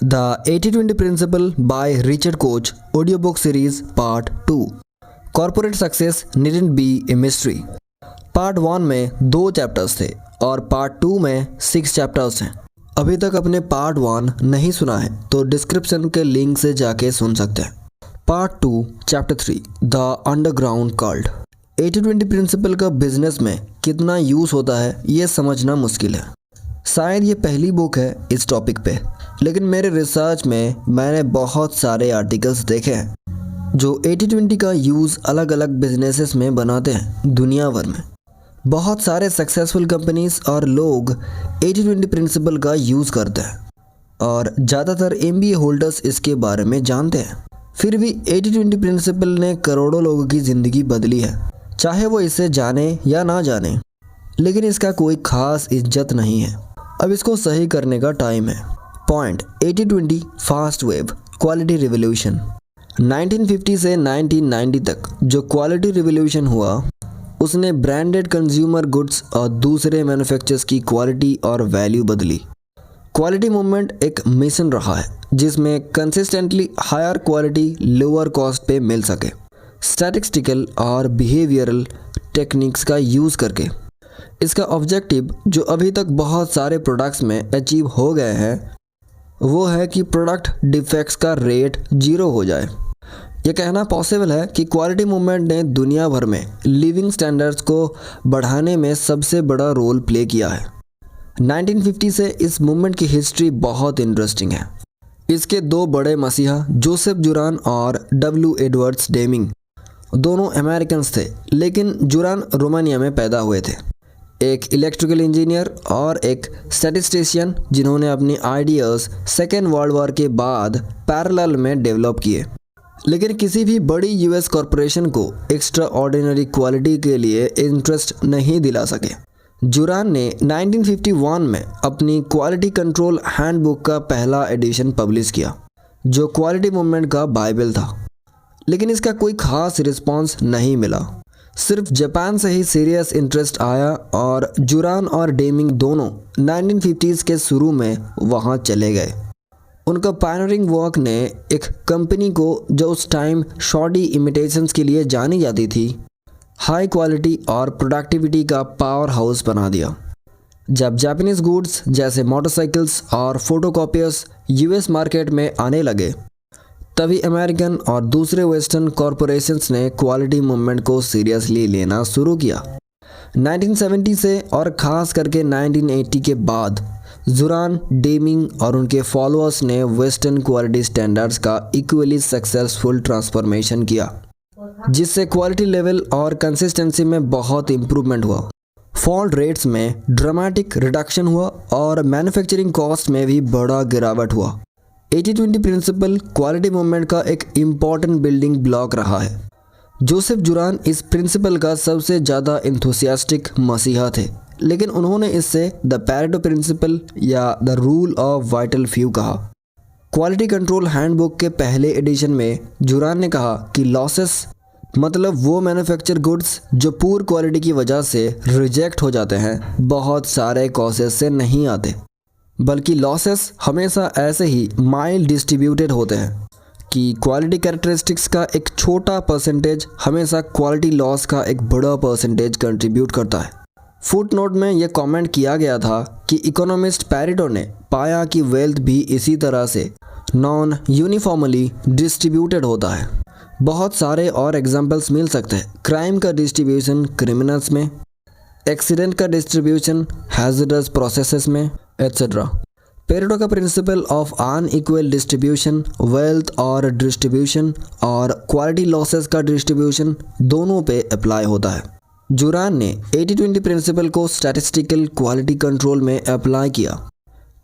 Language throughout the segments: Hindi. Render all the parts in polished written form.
The 80-20 Principle by Richard Koch audiobook series Part 2 Corporate Success Needn't Be a Mystery। Part 1 में 2 चैप्टर्स थे और पार्ट 2 में 6 चैप्टर्स हैं। अभी तक अपने पार्ट 1 नहीं सुना है तो डिस्क्रिप्शन के लिंक से जाके सुन सकते हैं। Part 2 chapter 3 the underground cult. 80-20 principle का बिजनेस में कितना यूज़ होता है ये समझना मुश्किल है। शायद ये पहली बुक है इस टॉपिक पे, लेकिन मेरे रिसर्च में मैंने बहुत सारे आर्टिकल्स देखे हैं जो 80-20 का यूज़ अलग अलग बिजनेसेस में बनाते हैं दुनिया भर में। बहुत सारे सक्सेसफुल कंपनीज और लोग 80-20 प्रिंसिपल का यूज़ करते हैं और ज़्यादातर MBA होल्डर्स इसके बारे में जानते हैं। फिर भी 80-20 प्रिंसिपल ने करोड़ों लोगों की ज़िंदगी बदली है, चाहे वो इसे जाने या ना जाने, लेकिन इसका कोई ख़ास इज्जत नहीं है। अब इसको सही करने का टाइम है। Point 80-20 fast wave quality revolution. 1950 से 1990 तक जो क्वालिटी रिवॉल्यूशन हुआ उसने ब्रांडेड कंज्यूमर गुड्स और दूसरे मैन्युफैक्चरर्स की क्वालिटी और वैल्यू बदली। क्वालिटी मूवमेंट एक मिशन रहा है जिसमें consistently higher quality lower cost पे मिल सके, स्टैटिस्टिकल और बिहेवियरल टेक्निक्स का यूज़ करके। इसका ऑब्जेक्टिव जो अभी तक बहुत सारे प्रोडक्ट्स में अचीव हो गए हैं वो है कि प्रोडक्ट डिफेक्ट्स का रेट 0 हो जाए। ये कहना पॉसिबल है कि क्वालिटी मूवमेंट ने दुनिया भर में लिविंग स्टैंडर्ड्स को बढ़ाने में सबसे बड़ा रोल प्ले किया है। 1950 से इस मूवमेंट की हिस्ट्री बहुत इंटरेस्टिंग है। इसके 2 बड़े मसीहा जोसेफ जुरान और W. एडवर्ड्स डेमिंग दोनों अमेरिकन्स थे, लेकिन जुरान रोमानिया में पैदा हुए थे। एक इलेक्ट्रिकल इंजीनियर और एक स्टैटिस्टिशियन जिन्होंने अपनी आइडियाज़ सेकेंड वर्ल्ड वॉर के बाद पैरेलल में डेवलप किए, लेकिन किसी भी बड़ी US कॉरपोरेशन को एक्स्ट्रा ऑर्डिनरी क्वालिटी के लिए इंटरेस्ट नहीं दिला सके। जुरान ने 1951 में अपनी क्वालिटी कंट्रोल हैंडबुक का पहला एडिशन पब्लिश किया जो क्वालिटी मूवमेंट का बाइबल था, लेकिन इसका कोई खास रिस्पांस नहीं मिला। सिर्फ जापान से ही सीरियस इंटरेस्ट आया और जुरान और डेमिंग दोनों 1950s के शुरू में वहां चले गए। उनका पायनियरिंग वर्क ने एक कंपनी को जो उस टाइम शॉडी इमिटेशंस के लिए जानी जाती थी, हाई क्वालिटी और प्रोडक्टिविटी का पावर हाउस बना दिया। जब जापानीज गुड्स जैसे मोटरसाइकिल्स और फोटोकॉपियर्स US मार्केट में आने लगे तभी अमेरिकन और दूसरे वेस्टर्न कॉरपोरेशंस ने क्वालिटी मूवमेंट को सीरियसली लेना शुरू किया। 1970 से और ख़ास करके 1980 के बाद जुरान, डेमिंग और उनके फॉलोअर्स ने वेस्टर्न क्वालिटी स्टैंडर्ड्स का इक्वली सक्सेसफुल ट्रांसफॉर्मेशन किया, जिससे क्वालिटी लेवल और कंसिस्टेंसी में बहुत इम्प्रूवमेंट हुआ। फॉल्ट रेट्स में ड्रामेटिक रिडक्शन हुआ और मैन्युफैक्चरिंग कॉस्ट में भी बड़ा गिरावट हुआ। 80-20 प्रिंसिपल क्वालिटी मूवमेंट का एक इम्पॉर्टेंट बिल्डिंग ब्लॉक रहा है। जोसेफ जुरान इस प्रिंसिपल का सबसे ज़्यादा इंथुसियास्टिक मसीहा थे, लेकिन उन्होंने इससे द पैरेटो प्रिंसिपल या the rule of vital few कहा। क्वालिटी कंट्रोल हैंडबुक के पहले एडिशन में जुरान ने कहा कि लॉसेस मतलब वो मैन्युफैक्चर गुड्स जो पुअर क्वालिटी की वजह से रिजेक्ट हो जाते हैं, बहुत सारे कॉजेस से नहीं आते, बल्कि लॉसेस हमेशा ऐसे ही माइल्ड डिस्ट्रीब्यूटेड होते हैं कि क्वालिटी कैरेक्टरिस्टिक्स का एक छोटा परसेंटेज हमेशा क्वालिटी लॉस का एक बड़ा परसेंटेज कंट्रीब्यूट करता है। फुटनोट में यह कमेंट किया गया था कि इकोनॉमिस्ट पैरेटो ने पाया कि वेल्थ भी इसी तरह से नॉन यूनिफॉर्मली डिस्ट्रीब्यूटेड होता है। बहुत सारे और एग्जाम्पल्स मिल सकते हैं। क्राइम का डिस्ट्रीब्यूशन क्रिमिनल्स में, एक्सीडेंट का डिस्ट्रीब्यूशन हैजर्डस प्रोसेसेस में, एट्सेट्रा। पेरेटो का principle of unequal distribution, wealth और डिस्ट्रीब्यूशन और क्वालिटी लॉसेस का डिस्ट्रीब्यूशन दोनों पे अप्लाई होता है। जुरान ने 80-20 प्रिंसिपल को स्टैटिस्टिकल क्वालिटी कंट्रोल में अप्लाई किया।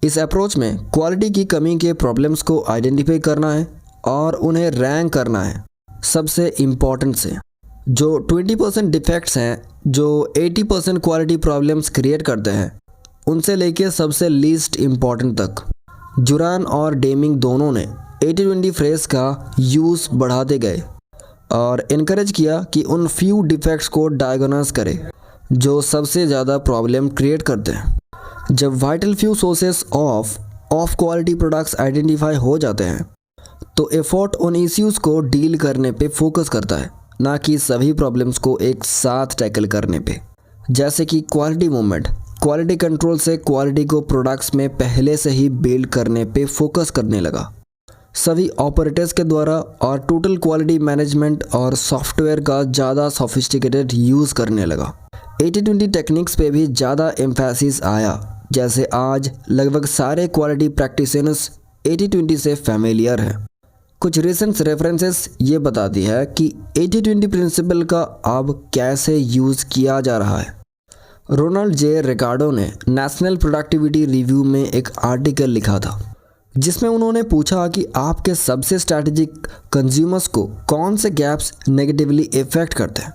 इस अप्रोच में क्वालिटी की कमी के प्रॉब्लम्स को आइडेंटिफाई करना है और उन्हें रैंक करना है सबसे इम्पॉर्टेंट से। जो 20% डिफेक्ट्स हैं जो 80% क्वालिटी प्रॉब्लम्स क्रिएट करते हैं, उनसे लेके सबसे लीस्ट इम्पॉर्टेंट तक। जुरान और डेमिंग दोनों ने 80-20 फ्रेज का यूज़ बढ़ाते गए और इनकरेज किया कि उन फ्यू डिफेक्ट्स को डायग्नोस करे जो सबसे ज़्यादा प्रॉब्लम क्रिएट करते हैं। जब vital few sources of of quality products identify हो जाते हैं तो एफर्ट उन इश्यूज़ को डील करने पे फोकस करता है, ना कि सभी प्रॉब्लम्स को एक साथ टैकल करने पे। जैसे कि क्वालिटी मूवमेंट क्वालिटी कंट्रोल से क्वालिटी को प्रोडक्ट्स में पहले से ही बिल्ड करने पे फोकस करने लगा सभी ऑपरेटर्स के द्वारा, और टोटल क्वालिटी मैनेजमेंट और सॉफ्टवेयर का ज़्यादा सोफिस्टिकेटेड यूज़ करने लगा। 80-20 टेक्निक्स पे भी ज़्यादा एम्फेसिस आया, जैसे आज लगभग सारे क्वालिटी प्रैक्टिशनर्स 80-20 से फैमिलियर हैं। कुछ रिसेंट रेफरेंसेस ये बताती है कि 80-20 प्रिंसिपल का अब कैसे यूज़ किया जा रहा है। रोनाल्ड जे रिकार्डो ने नेशनल प्रोडक्टिविटी रिव्यू में एक आर्टिकल लिखा था जिसमें उन्होंने पूछा कि आपके सबसे स्ट्रैटेजिक कंज्यूमर्स को कौन से गैप्स नेगेटिवली इफेक्ट करते हैं।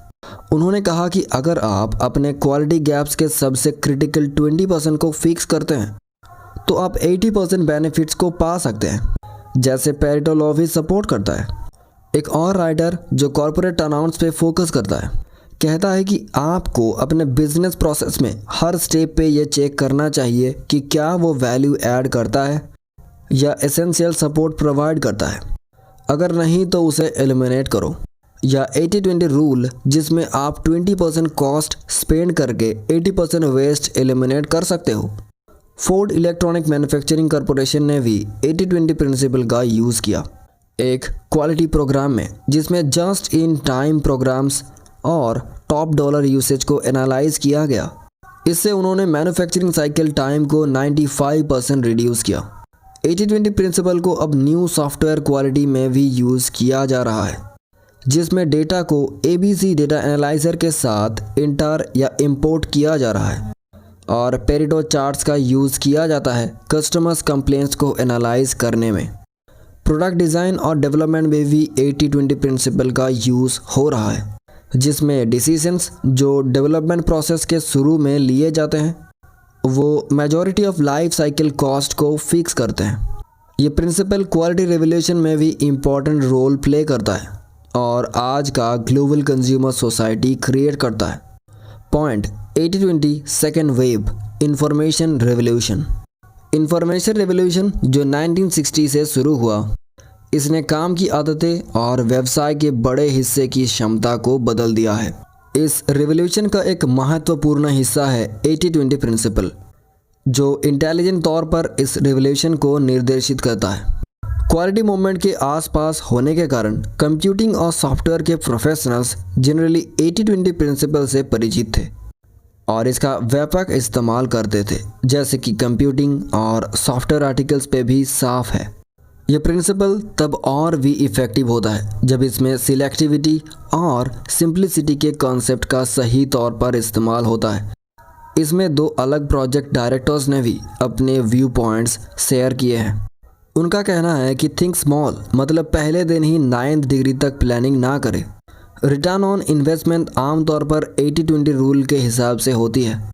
उन्होंने कहा कि अगर आप अपने क्वालिटी गैप्स के सबसे क्रिटिकल 20% को फिक्स करते हैं तो आप 80% बेनिफिट्स को पा सकते हैं, जैसे पेरेटो लॉ भी सपोर्ट करता है। एक और राइटर जो कॉर्पोरेट टर्नआउट्स पे फोकस करता है कहता है कि आपको अपने बिजनेस प्रोसेस में हर स्टेप पे ये चेक करना चाहिए कि क्या वो वैल्यू ऐड करता है या एसेंशियल सपोर्ट प्रोवाइड करता है। अगर नहीं तो उसे एलिमिनेट करो। या 80-20 रूल जिसमें आप 20% कॉस्ट स्पेंड करके 80% वेस्ट एलिमिनेट कर सकते हो। फोर्ड इलेक्ट्रॉनिक मैन्युफैक्चरिंग कॉरपोरेशन ने भी 80-20 प्रिंसिपल का यूज़ किया एक क्वालिटी प्रोग्राम में, जिसमें जस्ट इन टाइम प्रोग्राम्स और टॉप डॉलर यूसेज को एनालाइज किया गया। इससे उन्होंने मैन्युफैक्चरिंग साइकिल टाइम को 95% रिड्यूस किया। 80-20 प्रिंसिपल को अब न्यू सॉफ्टवेयर क्वालिटी में भी यूज़ किया जा रहा है, जिसमें डेटा को ABC डेटा एनालाइजर के साथ इंटर या इंपोर्ट किया जा रहा है, और पेरेटो चार्ट्स का यूज़ किया जाता है कस्टमर्स कंप्लेंट्स को एनालाइज करने में। प्रोडक्ट डिज़ाइन और डेवलपमेंट में भी 80-20 प्रिंसिपल का यूज़ हो रहा है, जिसमें डिसीजंस जो डेवलपमेंट प्रोसेस के शुरू में लिए जाते हैं वो majority of life cycle cost को फिक्स करते हैं। ये प्रिंसिपल क्वालिटी रेवोल्यूशन में भी इम्पॉर्टेंट रोल प्ले करता है और आज का ग्लोबल कंज्यूमर सोसाइटी क्रिएट करता है। Point 80-20 second wave information revolution. Information revolution जो 1960 से शुरू हुआ, इसने काम की आदतें और व्यवसाय के बड़े हिस्से की क्षमता को बदल दिया है। इस रेवोल्यूशन का एक महत्वपूर्ण हिस्सा है 80-20 प्रिंसिपल, जो इंटेलिजेंट तौर पर इस रेवोल्यूशन को निर्देशित करता है। क्वालिटी मूवमेंट के आसपास होने के कारण कंप्यूटिंग और सॉफ्टवेयर के प्रोफेशनल्स जनरली 80-20 प्रिंसिपल से परिचित थे और इसका व्यापक इस्तेमाल करते थे, जैसे कि कंप्यूटिंग और सॉफ्टवेयर आर्टिकल्स पे भी साफ है। यह प्रिंसिपल तब और भी इफ़ेक्टिव होता है जब इसमें सिलेक्टिविटी और सिंप्लिसिटी के कॉन्सेप्ट का सही तौर पर इस्तेमाल होता है। इसमें दो अलग प्रोजेक्ट डायरेक्टर्स ने भी अपने व्यू पॉइंट्स शेयर किए हैं। उनका कहना है कि थिंक स्मॉल मतलब पहले दिन ही 9th डिग्री तक प्लानिंग ना करें। रिटर्न ऑन इन्वेस्टमेंट आमतौर पर 80-20 रूल के हिसाब से होती है,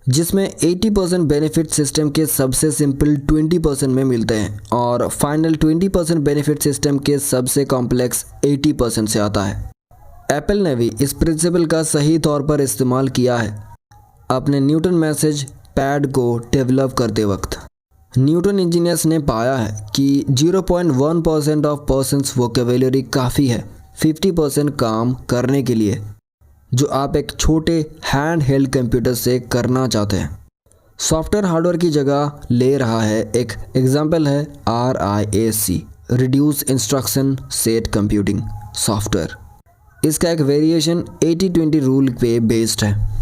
जिसमें 80% बेनिफिट सिस्टम के सबसे सिंपल 20% में मिलते हैं और फाइनल 20% बेनिफिट सिस्टम के सबसे कॉम्प्लेक्स 80% से आता है। एप्पल ने भी इस प्रिंसिपल का सही तौर पर इस्तेमाल किया है अपने न्यूटन मैसेज पैड को डेवलप करते वक्त। न्यूटन इंजीनियर्स ने पाया है कि 0.1% ऑफ पर्सन्स वोकेबुलरी काफ़ी है 50% काम करने के लिए, जो आप एक छोटे हैंड हेल्ड कंप्यूटर से करना चाहते हैं। सॉफ्टवेयर हार्डवेयर की जगह ले रहा है। एक एग्जांपल है RISC reduce instruction set computing software. इसका एक वेरिएशन 80-20 रूल पे बेस्ड है।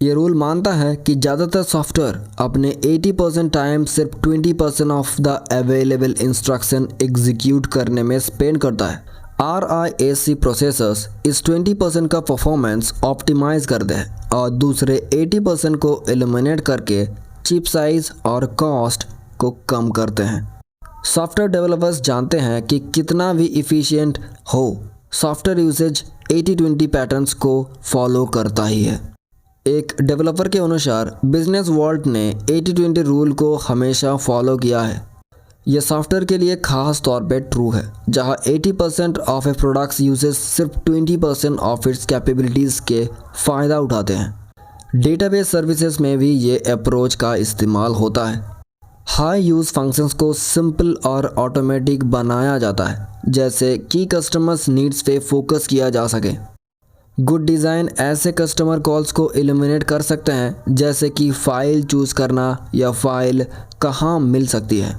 ये रूल मानता है कि ज़्यादातर सॉफ्टवेयर अपने 80% टाइम सिर्फ 20% of the available instruction execute करने में स्पेंड करता है। RISC प्रोसेसर्स इस 20% का परफॉर्मेंस ऑप्टिमाइज करते हैं और दूसरे 80% को एलिमिनेट करके चिप साइज और कॉस्ट को कम करते हैं। सॉफ्टवेयर डेवलपर्स जानते हैं कि कितना भी इफ़िशिएंट हो, सॉफ्टवेयर यूसेज 80-20 पैटर्न्स को फॉलो करता ही है। एक डेवलपर के अनुसार बिजनेस वर्ल्ड ने 80-20 रूल को हमेशा फॉलो किया है। यह सॉफ्टवेयर के लिए खास तौर पे ट्रू है, जहां 80% ऑफ ए प्रोडक्ट्स यूजर्स सिर्फ 20% ऑफ इट्स कैपेबिलिटीज़ के फ़ायदा उठाते हैं। डेटाबेस सर्विसेज में भी ये अप्रोच का इस्तेमाल होता है। हाई यूज़ फंक्शंस को सिंपल और ऑटोमेटिक बनाया जाता है, जैसे कि कस्टमर्स नीड्स पे फोकस किया जा सके। गुड डिज़ाइन ऐसे कस्टमर कॉल्स को एलिमिनेट कर सकते हैं, जैसे कि फ़ाइल चूज़ करना या फ़ाइल कहाँ मिल सकती है।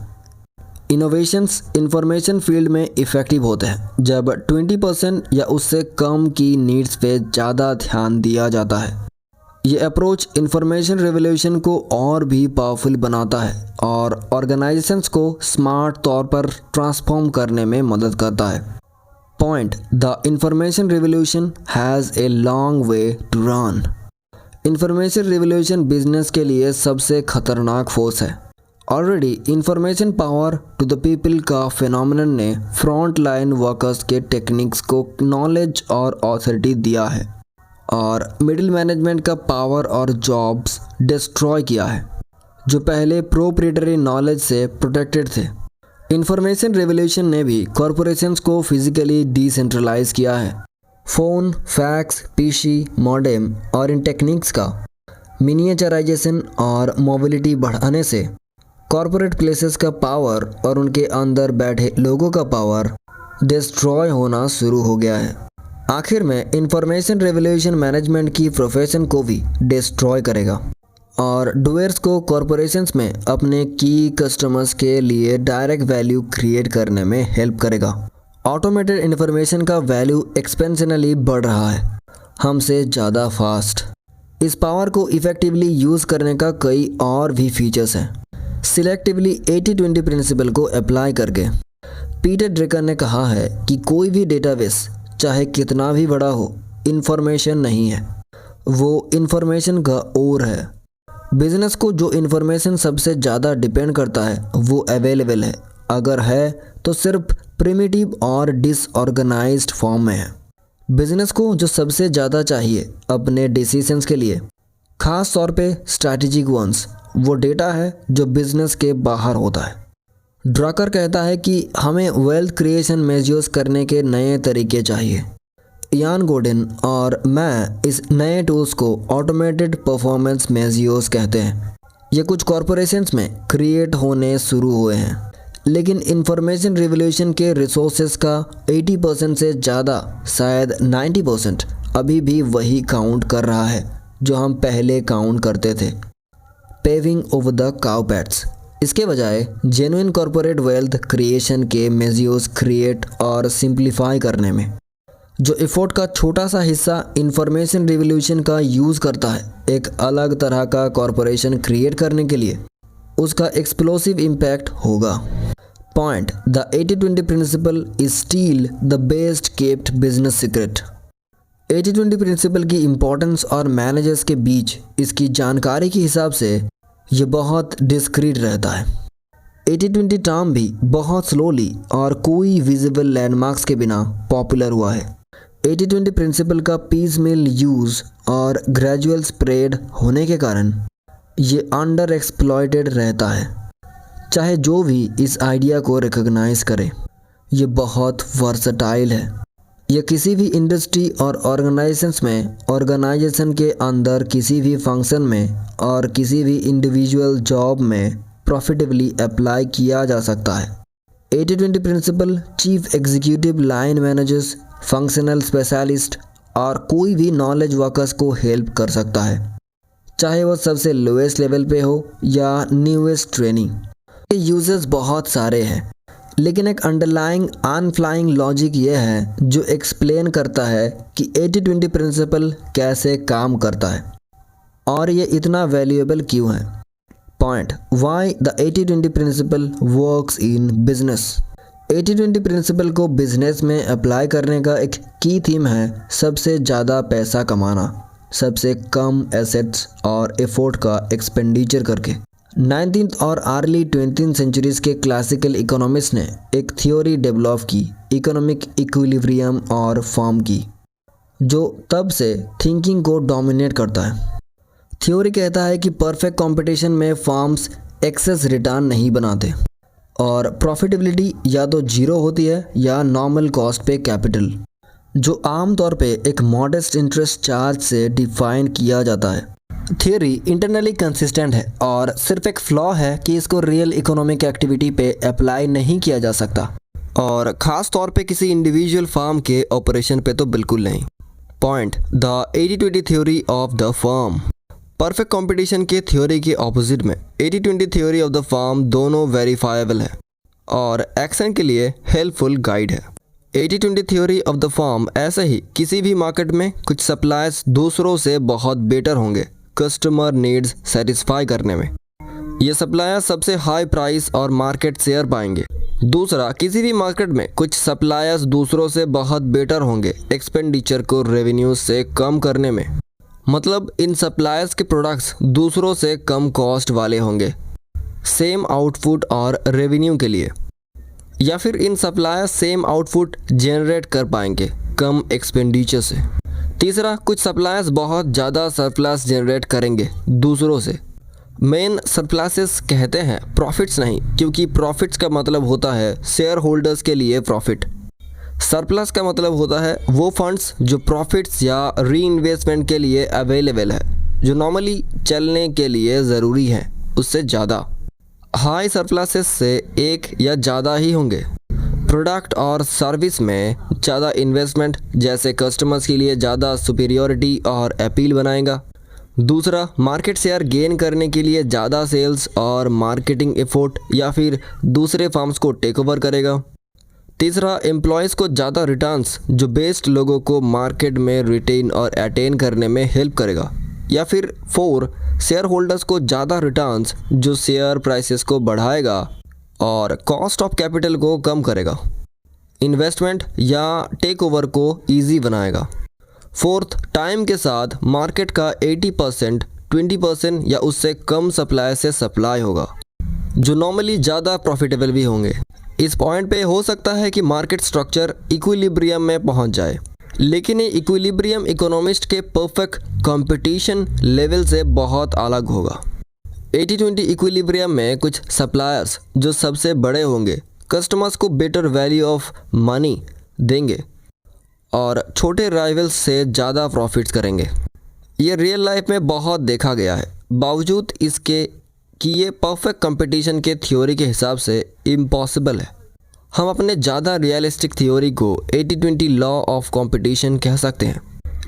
इनोवेशंस इंफॉर्मेशन फील्ड में इफ़ेक्टिव होते हैं जब 20% या उससे कम की नीड्स पे ज़्यादा ध्यान दिया जाता है। ये अप्रोच इंफॉर्मेशन रेवोल्यूशन को और भी पावरफुल बनाता है और ऑर्गेनाइजेशंस को स्मार्ट तौर पर ट्रांसफॉर्म करने में मदद करता है। Point: the information revolution has a long way to run. Information revolution business के लिए सबसे खतरनाक फोर्स है। Already information power to the people का फिनोमेनन ने फ्रंट लाइन वर्कर्स के टेक्निक्स को नॉलेज और ऑथोरिटी दिया है और मिडिल मैनेजमेंट का पावर और जॉब्स डिस्ट्रॉय किया है, जो पहले प्रोप्राइटरी नॉलेज से प्रोटेक्टेड थे। इंफॉर्मेशन रेवोल्यूशन ने भी कॉरपोरेशंस को फिजिकली डिसेंट्रलाइज किया है। फ़ोन, फैक्स, पीसी, मॉडेम और इन टेक्निक्स का मिनिएचराइजेशन और मोबिलिटी बढ़ाने से कॉरपोरेट प्लेसेस का पावर और उनके अंदर बैठे लोगों का पावर डिस्ट्रॉय होना शुरू हो गया है। आखिर में इंफॉर्मेशन रेवोल्यूशन मैनेजमेंट की प्रोफेशन को भी डिस्ट्रॉय करेगा और डूअर्स को कॉरपोरेशंस में अपने की कस्टमर्स के लिए डायरेक्ट वैल्यू क्रिएट करने में हेल्प करेगा। ऑटोमेटेड इंफॉर्मेशन का वैल्यू एक्सपेंशनली बढ़ रहा है, हमसे ज़्यादा फास्ट। इस पावर को इफ़ेक्टिवली यूज़ करने का कई और भी फीचर्स हैं। सिलेक्टिवली 80-20 प्रिंसिपल को अप्लाई करके पीटर ड्रकर ने कहा है कि कोई भी डेटाबेस चाहे कितना भी बड़ा हो, इंफॉर्मेशन नहीं है, वो इंफॉर्मेशन का और है। बिजनेस को जो इंफॉर्मेशन सबसे ज़्यादा डिपेंड करता है वो अवेलेबल है, अगर है तो सिर्फ प्रिमिटिव और डिसऑर्गेनाइज्ड फॉर्म में है। बिजनेस को जो सबसे ज़्यादा चाहिए अपने डिसीजंस के लिए, खास तौर पे स्ट्रैटेजिक वंस, वो डेटा है जो बिजनेस के बाहर होता है। ड्रकर कहता है कि हमें वेल्थ क्रिएशन मेजर्स करने के नए तरीके चाहिए। इयान गोर्डन और मैं इस नए टूल्स को ऑटोमेटेड परफॉर्मेंस मेजर्स कहते हैं। ये कुछ कॉरपोरेशंस में क्रिएट होने शुरू हुए हैं, लेकिन इंफॉर्मेशन रिवोल्यूशन के रिसोर्सेज का 80% से ज़्यादा, शायद 90% अभी भी वही काउंट कर रहा है जो हम पहले काउंट करते थे, पेविंग ओवर द काउपैड्स। इसके बजाय जेन्युइन कॉरपोरेट वेल्थ क्रिएशन के मेजर्स क्रिएट और सिंप्लीफाई करने में जो एफर्ट का छोटा सा हिस्सा इंफॉर्मेशन रिवोल्यूशन का यूज़ करता है एक अलग तरह का कॉरपोरेशन क्रिएट करने के लिए, उसका एक्सप्लोसिव इम्पैक्ट होगा। Point: the 80-20 principle is still the best kept business secret. 80-20 principle की इम्पोर्टेंस और मैनेजर्स के बीच इसकी जानकारी के हिसाब से ये बहुत डिस्क्रीट रहता है। 80-20 टर्म भी बहुत स्लोली और कोई विजिबल लैंडमार्क्स के बिना पॉपुलर हुआ है। 80-20 प्रिंसिपल का पीस मिल यूज़ और ग्रेजुअल स्प्रेड होने के कारण ये अंडर एक्सप्लॉयटेड रहता है। चाहे जो भी इस आइडिया को रिकॉग्नाइज करे, ये बहुत वर्सटाइल है। यह किसी भी इंडस्ट्री और ऑर्गेनाइजेशंस में, ऑर्गेनाइजेशन के अंदर किसी भी फंक्शन में और किसी भी इंडिविजुअल जॉब में प्रॉफिटेबली अप्लाई किया जा सकता है। 80-20 principle chief executive, line managers, functional specialist और कोई भी नॉलेज वर्कर्स को हेल्प कर सकता है, चाहे वह सबसे लोएस्ट लेवल पे हो या न्यूएस्ट ट्रेनिंग। ये यूजर्स बहुत सारे हैं, लेकिन एक अंडरलाइंग अनफ्लाइंग लॉजिक ये है जो एक्सप्लेन करता है कि 80-20 प्रिंसिपल कैसे काम करता है और ये इतना वैल्यूएबल क्यों है। Point: why the 80-20 principle works in business. 80-20 principle को बिजनेस में अप्लाई करने का एक की थीम है सबसे ज़्यादा पैसा कमाना, सबसे कम एसेट्स और एफर्ट का एक्सपेंडिचर करके। 19th और अर्ली 20th सेंचुरीज़ के क्लासिकल इकोनॉमिस्ट ने एक थ्योरी डेवलप की, इकोनॉमिक इक्विलिब्रियम और फॉर्म की, जो तब से थिंकिंग को डोमिनेट करता है। थ्योरी कहता है कि परफेक्ट कंपटीशन में फर्म्स एक्सेस रिटर्न नहीं बनाते और प्रॉफिटेबिलिटी या तो जीरो होती है या नॉर्मल कॉस्ट पे कैपिटल, जो आमतौर पे एक मॉडेस्ट इंटरेस्ट चार्ज से डिफाइन किया जाता है। थियोरी इंटरनली कंसिस्टेंट है और सिर्फ एक फ्लॉ है कि इसको रियल इकोनॉमिक एक्टिविटी पे अप्लाई नहीं किया जा सकता, और ख़ास तौर पे किसी इंडिविजुअल फार्म के ऑपरेशन पे तो बिल्कुल नहीं। Point, the 80-20 theory of the firm. Perfect competition के थ्योरी के ऑपोजिट में 80-20 थ्योरी ऑफ द फर्म दोनों वेरीफाइबल है और एक्शन के लिए हेल्पफुल गाइड है। 80-20 थ्योरी ऑफ द फर्म ऐसे ही किसी भी मार्केट में कुछ सप्लायर्स दूसरों से बहुत बेटर होंगे कस्टमर नीड्स सेटिस्फाई करने में। ये सप्लायर सबसे हाई प्राइस और मार्केट शेयर पाएंगे। दूसरा, किसी भी मार्केट में कुछ सप्लायर्स दूसरों से बहुत बेटर होंगे एक्सपेंडिचर को रेवेन्यू से कम करने में। मतलब इन सप्लायर्स के प्रोडक्ट्स दूसरों से कम कॉस्ट वाले होंगे सेम आउटपुट और रेवेन्यू के लिए, या फिर इन सप्लायर्स सेम आउटपुट जनरेट कर पाएंगे कम एक्सपेंडिचर से। तीसरा, कुछ सप्लायर्स बहुत ज़्यादा सरप्लस जनरेट करेंगे दूसरों से। मेन सरप्लसेस कहते हैं प्रॉफिट्स नहीं, क्योंकि प्रॉफिट्स का मतलब होता है शेयर होल्डर्स के लिए प्रॉफिट। सरप्लस का मतलब होता है वो फंड्स जो प्रॉफिट्स या री इन्वेस्टमेंट के लिए अवेलेबल है, जो नॉर्मली चलने के लिए ज़रूरी है उससे ज़्यादा। हाई सरप्लसेस से एक या ज़्यादा ही होंगे। प्रोडक्ट और सर्विस में ज़्यादा इन्वेस्टमेंट जैसे कस्टमर्स के लिए ज़्यादा सुपीरियरिटी और अपील बनाएगा। दूसरा, मार्केट शेयर गेन करने के लिए ज़्यादा सेल्स और मार्केटिंग एफर्ट या फिर दूसरे फर्म्स को टेक ओवर करेगा। तीसरा, एम्प्लॉयज़ को ज़्यादा रिटर्न्स जो बेस्ट लोगों को मार्केट में रिटेन और अटेन करने में हेल्प करेगा। या फिर 4, शेयर होल्डर्स को ज़्यादा रिटर्न्स जो शेयर प्राइसेस को बढ़ाएगा और कॉस्ट ऑफ कैपिटल को कम करेगा, इन्वेस्टमेंट या टेक ओवर को ईजी बनाएगा। फोर्थ, टाइम के साथ मार्केट का 80%, 20% या उससे कम सप्लाई से सप्लाई होगा, जो नॉर्मली ज़्यादा प्रॉफिटेबल भी होंगे। इस पॉइंट पे हो सकता है कि मार्केट स्ट्रक्चर इक्विलिब्रियम में पहुंच जाए, लेकिन ये इक्विलिब्रियम इकोनॉमिस्ट के परफेक्ट कंपटीशन लेवल से बहुत अलग होगा। 80-20 इक्विलिब्रियम में कुछ सप्लायर्स जो सबसे बड़े होंगे कस्टमर्स को बेटर वैल्यू ऑफ मनी देंगे और छोटे राइवल्स से ज़्यादा प्रॉफिट्स करेंगे। ये रियल लाइफ में बहुत देखा गया है, बावजूद इसके कि ये परफेक्ट कंपटीशन के थ्योरी के हिसाब से इम्पॉसिबल है। हम अपने ज़्यादा रियलिस्टिक थ्योरी को 80-20 लॉ ऑफ कंपटीशन कह सकते हैं,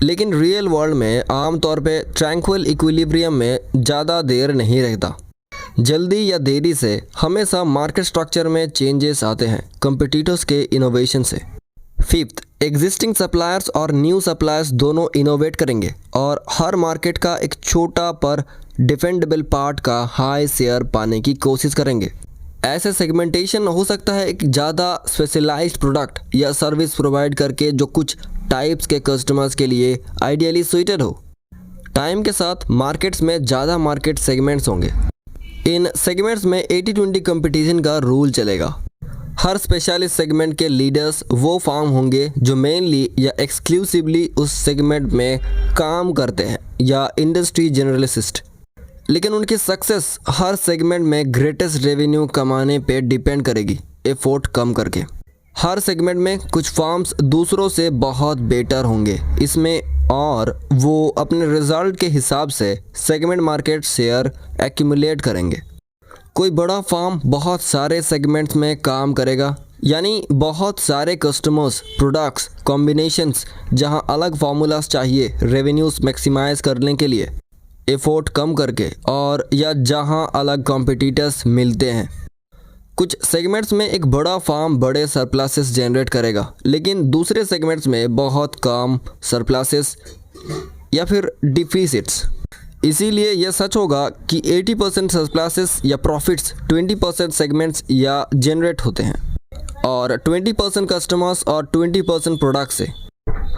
लेकिन रियल वर्ल्ड में आमतौर पे ट्रैंक्विल इक्विलिब्रियम में ज़्यादा देर नहीं रहता। जल्दी या देरी से हमेशा मार्केट स्ट्रक्चर में चेंजेस आते हैं कंपटीटर्स के इनोवेशन से। फिफ्थ, एग्जिस्टिंग सप्लायर्स और न्यू सप्लायर्स दोनों इनोवेट करेंगे और हर मार्केट का एक छोटा पर डिफेंडेबल पार्ट का हाई शेयर पाने की कोशिश करेंगे। ऐसे सेगमेंटेशन हो सकता है एक ज़्यादा स्पेशलाइज्ड प्रोडक्ट या सर्विस प्रोवाइड करके जो कुछ टाइप्स के कस्टमर्स के लिए आइडियली सुइटेड हो। टाइम के साथ मार्केट्स में ज़्यादा मार्केट सेगमेंट्स होंगे। इन सेगमेंट्स में 80-20 कंपटीशन का रूल चलेगा। हर स्पेशलिस्ट सेगमेंट के लीडर्स वो फार्म होंगे जो मेनली या एक्सक्लूसिवली उस सेगमेंट में काम करते हैं या इंडस्ट्री जनरलिस्ट, लेकिन उनकी सक्सेस हर सेगमेंट में ग्रेटेस्ट रेवेन्यू कमाने पे डिपेंड करेगी एफोर्ट कम करके। हर सेगमेंट में कुछ फार्म्स दूसरों से बहुत बेटर होंगे इसमें, और वो अपने रिजल्ट के हिसाब से सेगमेंट मार्केट शेयर एक्यूमुलेट करेंगे। कोई बड़ा फार्म बहुत सारे सेगमेंट्स में काम करेगा, यानी बहुत सारे कस्टमर्स, प्रोडक्ट्स, कॉम्बिनेशंस जहां अलग फार्मूलाज चाहिए रेवेन्यूज मैक्सिमाइज करने के लिए एफोर्ट कम करके, और या जहां अलग कॉम्पिटिटर्स मिलते हैं। कुछ सेगमेंट्स में एक बड़ा फार्म बड़े सरप्लसेस जनरेट करेगा, लेकिन दूसरे सेगमेंट्स में बहुत कम सरप्लसेस या फिर डिफिसिट्स। इसीलिए यह सच होगा कि 80% सरप्लसेस या प्रॉफिट्स 20% सेगमेंट्स या जनरेट होते हैं और 20% कस्टमर्स और 20% प्रोडक्ट से।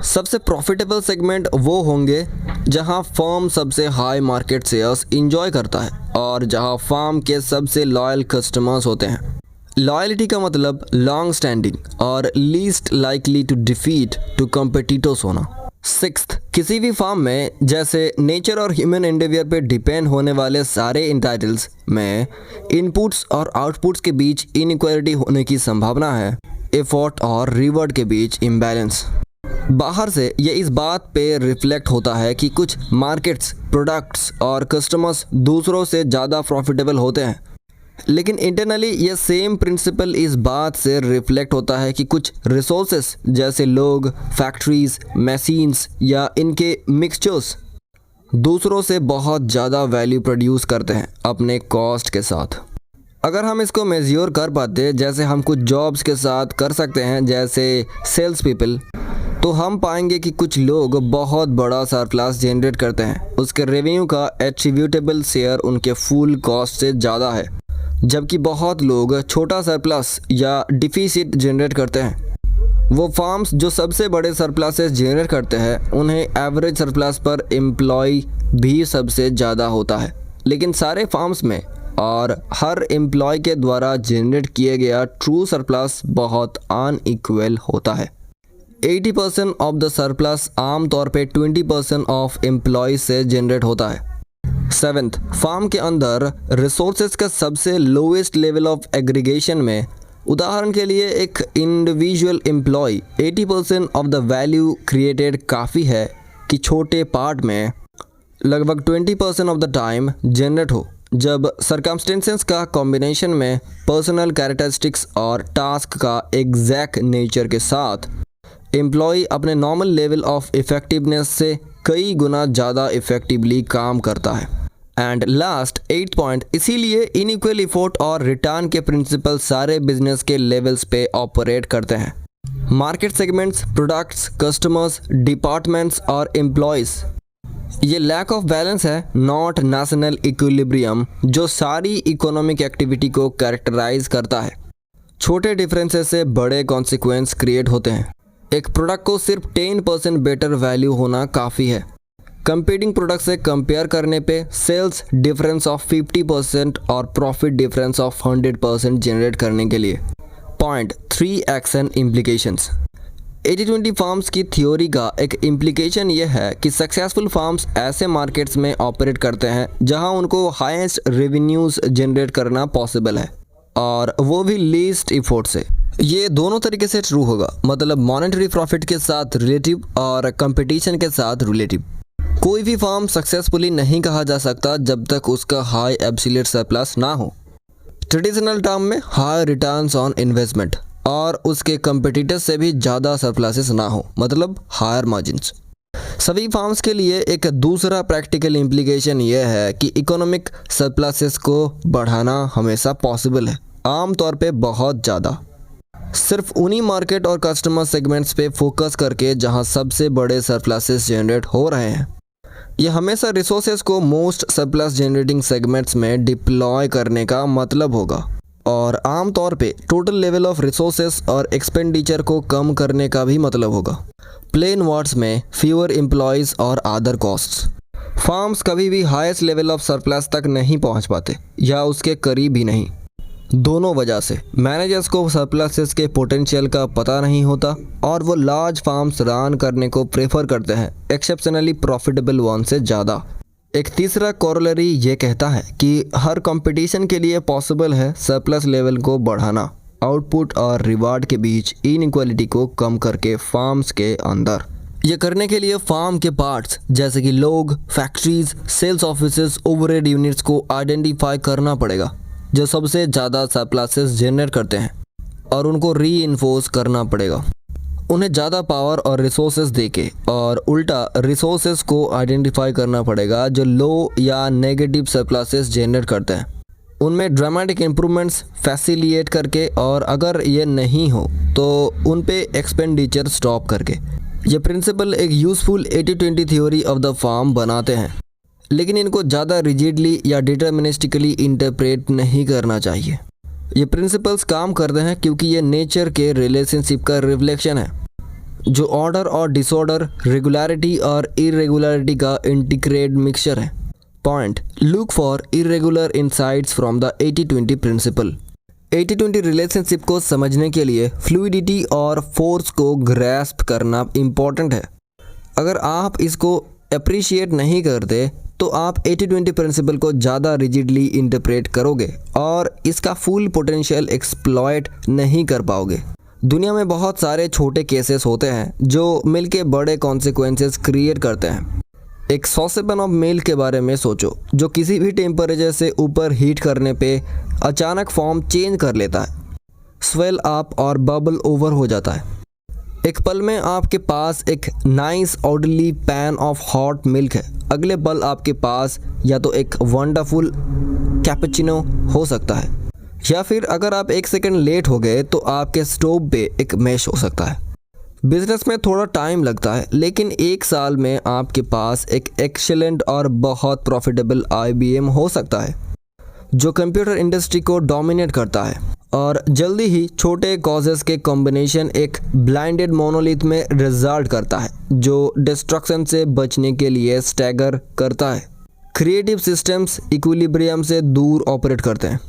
सबसे प्रॉफिटेबल सेगमेंट वो होंगे जहां फर्म सबसे हाई मार्केट शेयर्स इंजॉय करता है और जहां फर्म के सबसे लॉयल कस्टमर्स होते हैं। लॉयल्टी का मतलब लॉन्ग स्टैंडिंग और least likely to defeat to competitors होना। सिक्स्थ, किसी भी फर्म में जैसे नेचर और ह्यूमन एंडेवियर पे डिपेंड होने वाले सारे इंटाइटल्स में इनपुट्स और आउटपुट्स के बीच इनइक्वालिटी होने की संभावना है, एफर्ट और रिवॉर्ड के बीच इम्बैलेंस। बाहर से ये इस बात पे रिफ्लेक्ट होता है कि कुछ मार्केट्स, प्रोडक्ट्स और कस्टमर्स दूसरों से ज़्यादा प्रॉफिटेबल होते हैं, लेकिन इंटरनली ये सेम प्रिंसिपल इस बात से रिफ्लेक्ट होता है कि कुछ रिसोर्सेस जैसे लोग, फैक्ट्रीज, मशीन्स या इनके मिक्सचर्स दूसरों से बहुत ज़्यादा वैल्यू प्रोड्यूस करते हैं अपने कॉस्ट के साथ। अगर हम इसको मेज़र कर पाते जैसे हम कुछ जॉब्स के साथ कर सकते हैं जैसे सेल्स पीपल, तो हम पाएंगे कि कुछ लोग बहुत बड़ा सरप्लस जनरेट करते हैं, उसके रेवेन्यू का एट्रीब्यूटेबल शेयर उनके फुल कॉस्ट से ज़्यादा है, जबकि बहुत लोग छोटा सरप्लस या डिफिसिट जनरेट करते हैं। वो फार्म्स जो सबसे बड़े सरप्लसेस जनरेट करते हैं उन्हें एवरेज सरप्लस पर एम्प्लॉय भी सबसे ज़्यादा होता है, लेकिन सारे फार्म्स में और हर एम्प्लॉय के द्वारा जनरेट किए गया ट्रू सरप्लस बहुत अनइक्वल होता है। 80% ऑफ द सरप्लस आमतौर पे 20% ऑफ एम्प्लॉय से जनरेट होता है। 7th, फार्म के अंदर रिसोर्सेज का सबसे लोएस्ट लेवल ऑफ एग्रीगेशन में, उदाहरण के लिए एक individual employ 80% of the value created काफ़ी है कि छोटे पार्ट में लगभग 20% ऑफ द टाइम जनरेट हो। जब सर्कमस्टेंसेस का कॉम्बिनेशन में पर्सनल कैरेक्टरिस्टिक्स और टास्क का एग्जैक्ट नेचर के साथ एम्प्लॉय अपने नॉर्मल लेवल ऑफ इफेक्टिवनेस से कई गुना ज़्यादा इफेक्टिवली काम करता है। एंड लास्ट 8th पॉइंट, इसीलिए इनइक्वल एफर्ट और रिटर्न के प्रिंसिपल सारे बिजनेस के लेवल्स पे ऑपरेट करते हैं। Market segments, products, customers, departments और एम्प्लॉयज़, ये लैक ऑफ बैलेंस है, नॉट नेशनल इक्विलिब्रियम, जो सारी इकोनॉमिक एक्टिविटी को कैरेक्टराइज करता है। छोटे डिफरेंसेस से बड़े कॉन्सिक्वेंस क्रिएट होते हैं। एक प्रोडक्ट को सिर्फ 10% बेटर वैल्यू होना काफ़ी है। कंपीटिंग प्रोडक्ट से कंपेयर करने पे सेल्स डिफरेंस ऑफ 50% और प्रॉफिट डिफरेंस ऑफ 100% जनरेट करने के लिए। Point 3, action implications. 80-20 फार्म्स की थ्योरी का एक इम्प्लीकेशन ये है कि सक्सेसफुल फार्म्स ऐसे मार्केट्स में ऑपरेट करते हैं जहां उनको हाईएस्ट रेवेन्यूज जनरेट करना पॉसिबल है, और वो भी लीस्ट एफर्ट से। ये दोनों तरीके से ट्रू होगा, मतलब मॉनेटरी प्रॉफिट के साथ रिलेटिव और कंपटीशन के साथ रिलेटिव। कोई भी फार्म सक्सेसफुली नहीं कहा जा सकता जब तक उसका हाई एब्सोल्यूट सरप्लस ना हो, ट्रेडिशनल टर्म में हाई रिटर्न्स ऑन इन्वेस्टमेंट, और उसके कंपटीटर्स से भी ज़्यादा सरप्लसेस ना हो, मतलब हायर मार्जिन्स। सभी फार्म्स के लिए एक दूसरा प्रैक्टिकल इम्प्लीकेशन यह है कि इकोनॉमिक सरप्लसेस को बढ़ाना हमेशा पॉसिबल है, आमतौर पे बहुत ज़्यादा। सिर्फ उन्हीं मार्केट और कस्टमर सेगमेंट्स पे फोकस करके जहां सबसे बड़े सरप्लसेस जनरेट हो रहे हैं। यह हमेशा रिसोर्सेज को मोस्ट सरप्लस जनरेटिंग सेगमेंट्स में डिप्लॉय करने का मतलब होगा, और आमतौर पे टोटल लेवल ऑफ रिसोर्सेज और एक्सपेंडिचर को कम करने का भी मतलब होगा। प्लेन वर्ड्स में फ्यूअर एम्प्लॉयज़ और अदर कॉस्ट्स। फार्म्स कभी भी हाईएस्ट लेवल ऑफ सरप्लस तक नहीं पहुंच पाते, या उसके करीब ही नहीं। दोनों वजह से मैनेजर्स को सरप्लसेस के पोटेंशियल का पता नहीं होता, और वो लार्ज फार्म्स रन करने को प्रेफर करते हैं एक्सेप्शनली प्रॉफिटेबल वन से ज़्यादा। एक तीसरा कोरोलरी ये कहता है कि हर कंपटीशन के लिए पॉसिबल है सरप्लस लेवल को बढ़ाना, आउटपुट और रिवार्ड के बीच इनइक्वालिटी को कम करके फार्म्स के अंदर। ये करने के लिए फार्म के पार्ट्स जैसे कि लोग, factories, sales offices, overhead units को आइडेंटिफाई करना पड़ेगा जो सबसे ज़्यादा सरप्लसेस जनरेट करते हैं, और उनको रीइंफोर्स करना पड़ेगा, उन्हें ज़्यादा पावर और रिसोर्सेज देके, और उल्टा रिसोर्सेज को आइडेंटिफाई करना पड़ेगा जो लो या नेगेटिव सरप्लसेस जनरेट करते हैं, उनमें ड्रामेटिक इम्प्रूवमेंट्स फैसिलिएट करके, और अगर ये नहीं हो तो उन पे एक्सपेंडिचर स्टॉप करके। ये प्रिंसिपल एक useful 80-20 theory of the firm बनाते हैं, लेकिन इनको ज़्यादा रिजिडली या डिटर्मिनिस्टिकली इंटरप्रेट नहीं करना चाहिए। ये प्रिंसिपल्स काम करते हैं क्योंकि ये नेचर के रिलेशनशिप का रिफ्लेक्शन है, जो ऑर्डर और डिसऑर्डर, रेगुलरिटी और इरेगुलरिटी का इंटीग्रेट मिक्सचर है। Point, look for irregular insights from the 80-20 principle. 80-20 relationship को समझने के लिए फ्लूइडिटी और फोर्स को ग्रैस्प करना इम्पॉर्टेंट है। अगर आप इसको अप्रिशिएट नहीं करते तो आप 80-20 प्रिंसिपल को ज़्यादा रिजिडली इंटरप्रेट करोगे और इसका फुल पोटेंशियल एक्सप्लॉयट नहीं कर पाओगे। दुनिया में बहुत सारे छोटे केसेस होते हैं जो मिलके बड़े कॉन्सिक्वेंसेस क्रिएट करते हैं। एक सॉसेपन ऑफ मिल्क के बारे में सोचो जो किसी भी टेम्परेचर से ऊपर हीट करने पे अचानक फॉर्म चेंज कर लेता है, स्वेल अप और बबल ओवर हो जाता है। एक पल में आपके पास एक nice orderly pan of hot milk है, अगले पल आपके पास या तो एक वंडरफुल कैपेचिनो हो सकता है या फिर अगर आप 1 सेकंड लेट हो गए तो आपके स्टोव पे एक मैश हो सकता है। बिजनेस में थोड़ा टाइम लगता है लेकिन 1 साल में आपके पास एक एक्सीलेंट और बहुत प्रॉफिटेबल IBM हो सकता है जो कंप्यूटर इंडस्ट्री को डोमिनेट करता है। और जल्दी ही छोटे कॉजेस के कॉम्बिनेशन एक ब्लाइंडेड मोनोलिथ में रिजल्ट करता है जो डिस्ट्रक्शन से बचने के लिए स्टैगर करता है। क्रिएटिव सिस्टम्स इक्विलिब्रियम से दूर ऑपरेट करते हैं।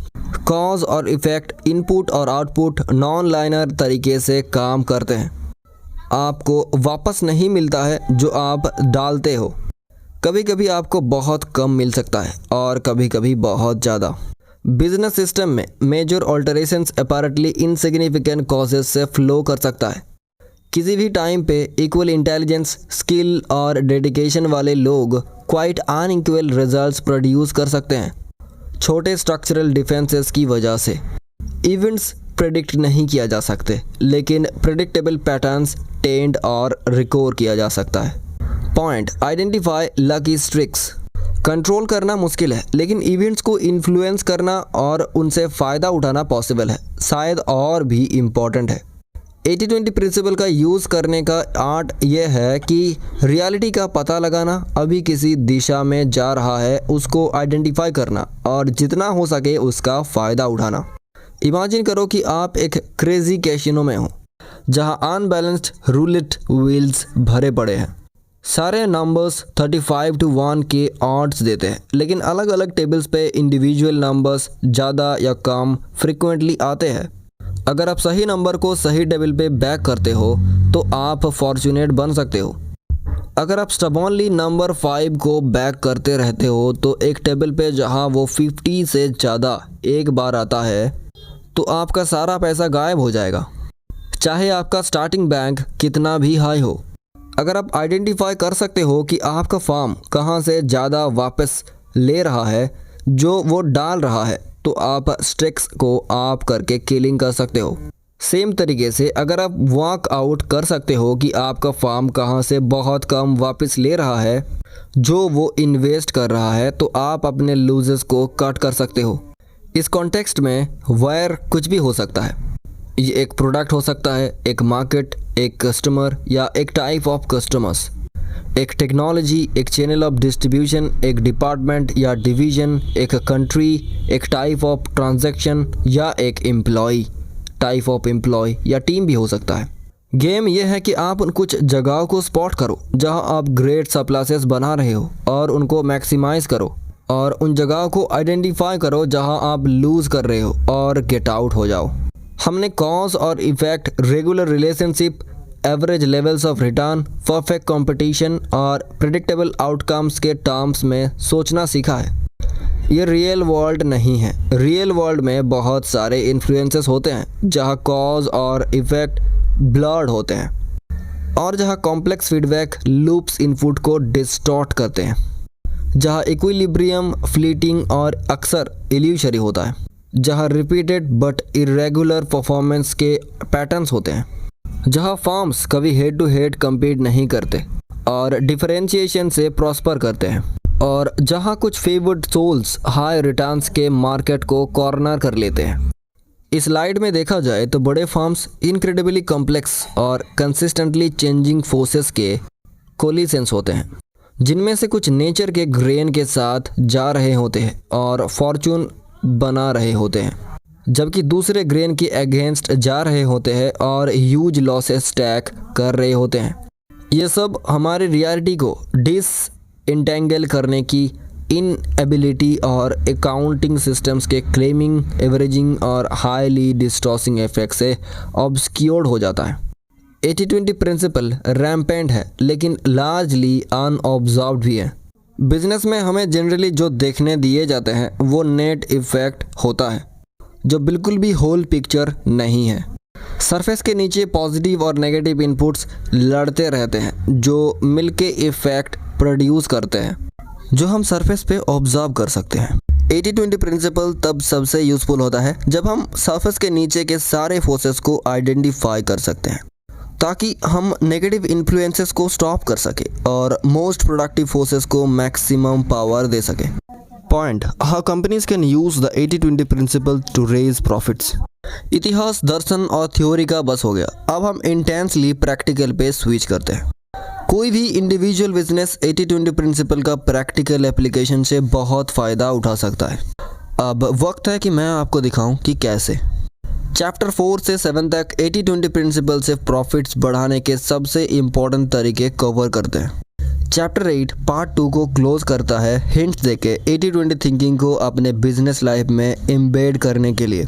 कॉज और इफेक्ट, इनपुट और आउटपुट नॉन लाइनर तरीके से काम करते हैं। आपको वापस नहीं मिलता है जो आप डालते हो। कभी कभी आपको बहुत कम मिल सकता है और कभी कभी बहुत ज़्यादा। बिजनेस सिस्टम में मेजर ऑल्टरेशंस अपैरेंटली इनसिग्निफिकेंट कॉजेस से फ्लो कर सकता है। किसी भी टाइम पे इक्वल इंटेलिजेंस, स्किल और डेडिकेशन वाले लोग क्वाइट अनइक्वल रिजल्ट्स प्रोड्यूस कर सकते हैं। छोटे स्ट्रक्चरल डिफरेंसेस की वजह से इवेंट्स प्रेडिक्ट नहीं किया जा सकते लेकिन प्रेडिक्टेबल पैटर्न्स टेंड और रिकॉर्ड किया जा सकता है। Point, identify lucky streaks. Control करना मुश्किल है लेकिन इवेंट्स को इन्फ्लुएंस करना और उनसे फ़ायदा उठाना पॉसिबल है, शायद और भी इम्पॉर्टेंट है। 80-20 प्रिंसिपल का यूज़ करने का आर्ट यह है कि रियलिटी का पता लगाना, अभी किसी दिशा में जा रहा है उसको आइडेंटिफाई करना और जितना हो सके उसका फ़ायदा उठाना। इमेजिन करो कि आप एक क्रेजी कैसीनो में हो जहां अनबैलेंस्ड रूलेट व्हील्स भरे पड़े हैं। सारे नंबर्स 35-1 के ऑड्स देते हैं लेकिन अलग अलग टेबल्स पे इंडिविजुअल नंबर्स ज़्यादा या कम फ्रिक्वेंटली आते हैं। अगर आप सही नंबर को सही टेबल पे बैक करते हो तो आप फॉर्चुनेट बन सकते हो। अगर आप स्टबॉनली नंबर 5 को बैक करते रहते हो तो एक टेबल पे जहां वो 50 से ज़्यादा एक बार आता है तो आपका सारा पैसा गायब हो जाएगा, चाहे आपका स्टार्टिंग बैंक कितना भी हाई हो। अगर आप आइडेंटिफाई कर सकते हो कि आपका फॉर्म कहां से ज़्यादा वापस ले रहा है जो वो डाल रहा है तो आप स्ट्रिक्स को आप करके किलिंग कर सकते हो। सेम तरीके से अगर आप वॉक आउट कर सकते हो कि आपका फॉर्म कहां से बहुत कम वापस ले रहा है जो वो इन्वेस्ट कर रहा है तो आप अपने लूजेस को कट कर सकते हो। इस कॉन्टेक्स्ट में वायर कुछ भी हो सकता है। ये एक प्रोडक्ट हो सकता है, एक मार्केट, एक कस्टमर या एक टाइप ऑफ कस्टमर्स, एक टेक्नोलॉजी, एक चैनल ऑफ डिस्ट्रीब्यूशन, एक डिपार्टमेंट या डिवीज़न, एक कंट्री, एक टाइप ऑफ ट्रांजैक्शन या एक एम्प्लॉय, टाइप ऑफ एम्प्लॉय या टीम भी हो सकता है। गेम यह है कि आप उन कुछ जगहों को स्पॉट करो जहां आप ग्रेट सरप्लसेस बना रहे हो और उनको मैक्सिमाइज़ करो, और उन जगहों को आइडेंटिफाई करो जहां आप लूज़ कर रहे हो और गेट आउट हो जाओ। हमने कॉज और effect, regular relationship, average levels of return, perfect competition और प्रेडिक्टेबल आउटकम्स के टर्म्स में सोचना सीखा है। ये रियल वर्ल्ड नहीं है। रियल वर्ल्ड में बहुत सारे इन्फ्लुएंसेस होते हैं जहां कॉज और इफेक्ट ब्लर्ड होते हैं और जहां कॉम्प्लेक्स फीडबैक लूप्स इनपुट को डिस्टॉर्ट करते हैं, जहां इक्विलिब्रियम फ्लीटिंग और अक्सर इल्यूशरी होता है, जहां रिपीटेड बट इरेगुलर परफॉर्मेंस के पैटर्न्स होते हैं, जहां फर्म्स कभी हेड टू हेड कम्पीट नहीं करते और डिफरेंशिएशन से प्रॉस्पर करते हैं, और जहां कुछ फेवर्ड सोल्स हाई रिटर्न्स के मार्केट को कॉर्नर कर लेते हैं। इस स्लाइड में देखा जाए तो बड़े फर्म्स इनक्रेडिबली कॉम्प्लेक्स और कंसिस्टेंटली चेंजिंग फोर्सेस के कोलिशंस होते हैं, जिनमें से कुछ नेचर के ग्रेन के साथ जा रहे होते हैं और फॉर्चून बना रहे होते हैं, जबकि दूसरे ग्रेन के अगेंस्ट जा रहे होते हैं और ह्यूज लॉसेस टैक कर रहे होते हैं। ये सब हमारी रियलिटी को डिसइंटेंगल करने की इनएबिलिटी और अकाउंटिंग सिस्टम्स के क्लेमिंग, एवरेजिंग और हाईली डिस्टॉर्टिंग इफेक्ट से ऑब्सक्योर्ड हो जाता है। 80-20 प्रिंसिपल रैम्पेंट है लेकिन लार्जली अनऑब्जर्व्ड भी है। बिजनेस में हमें जनरली जो देखने दिए जाते हैं वो नेट इफेक्ट होता है जो बिल्कुल भी होल पिक्चर नहीं है। सरफेस के नीचे पॉजिटिव और नेगेटिव इनपुट्स लड़ते रहते हैं जो मिलके इफेक्ट प्रोड्यूस करते हैं जो हम सरफेस पे ऑब्जर्व कर सकते हैं। 80-20 प्रिंसिपल तब सबसे यूज़फुल होता है जब हम सरफेस के नीचे के सारे फोर्सेस को आइडेंटिफाई कर सकते हैं ताकि हम नेगेटिव इन्फ्लुएंसेस को स्टॉप कर सके और मोस्ट प्रोडक्टिव फोर्सेस को मैक्सिमम पावर दे सके। Point, how companies can use the 80-20 principle to raise profits. इतिहास, दर्शन और थ्योरी का बस हो गया, अब हम इंटेंसली प्रैक्टिकल पे स्विच करते हैं। कोई भी इंडिविजुअल बिजनेस 80-20 प्रिंसिपल का प्रैक्टिकल एप्लीकेशन से बहुत फ़ायदा उठा सकता है। अब वक्त है कि मैं आपको दिखाऊं कि कैसे। चैप्टर 4 से 7 तक 80-20 प्रिंसिपल से प्रॉफिट्स बढ़ाने के सबसे इम्पोर्टेंट तरीके कवर करते हैं। चैप्टर 8 पार्ट 2 को क्लोज करता है हिंट्स देके 80-20 थिंकिंग को अपने बिजनेस लाइफ में एम्बेड करने के लिए,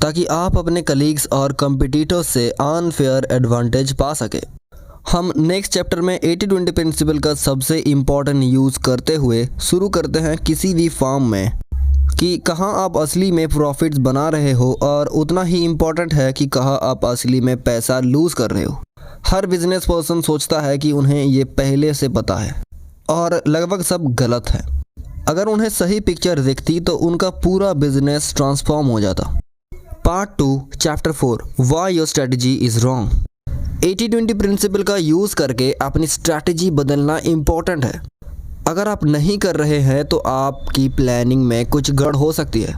ताकि आप अपने कलीग्स और कंपिटिटर्स से अनफेयर एडवांटेज पा सके। हम नेक्स्ट चैप्टर में 80-20 प्रिंसिपल का सबसे इम्पॉर्टेंट यूज़ करते हुए शुरू करते हैं किसी भी फॉर्म में कि कहाँ आप असली में प्रॉफिट्स बना रहे हो, और उतना ही इम्पॉर्टेंट है कि कहाँ आप असली में पैसा लूज़ कर रहे हो। हर बिजनेस पर्सन सोचता है कि उन्हें ये पहले से पता है और लगभग सब गलत है। अगर उन्हें सही पिक्चर दिखती तो उनका पूरा बिजनेस ट्रांसफॉर्म हो जाता। Part 2 chapter 4 why your strategy is wrong. 80-20 principle का यूज़ करके अपनी स्ट्रैटेजी बदलना इम्पोर्टेंट है। अगर आप नहीं कर रहे हैं तो आपकी प्लानिंग में कुछ गड़बड़ हो सकती है।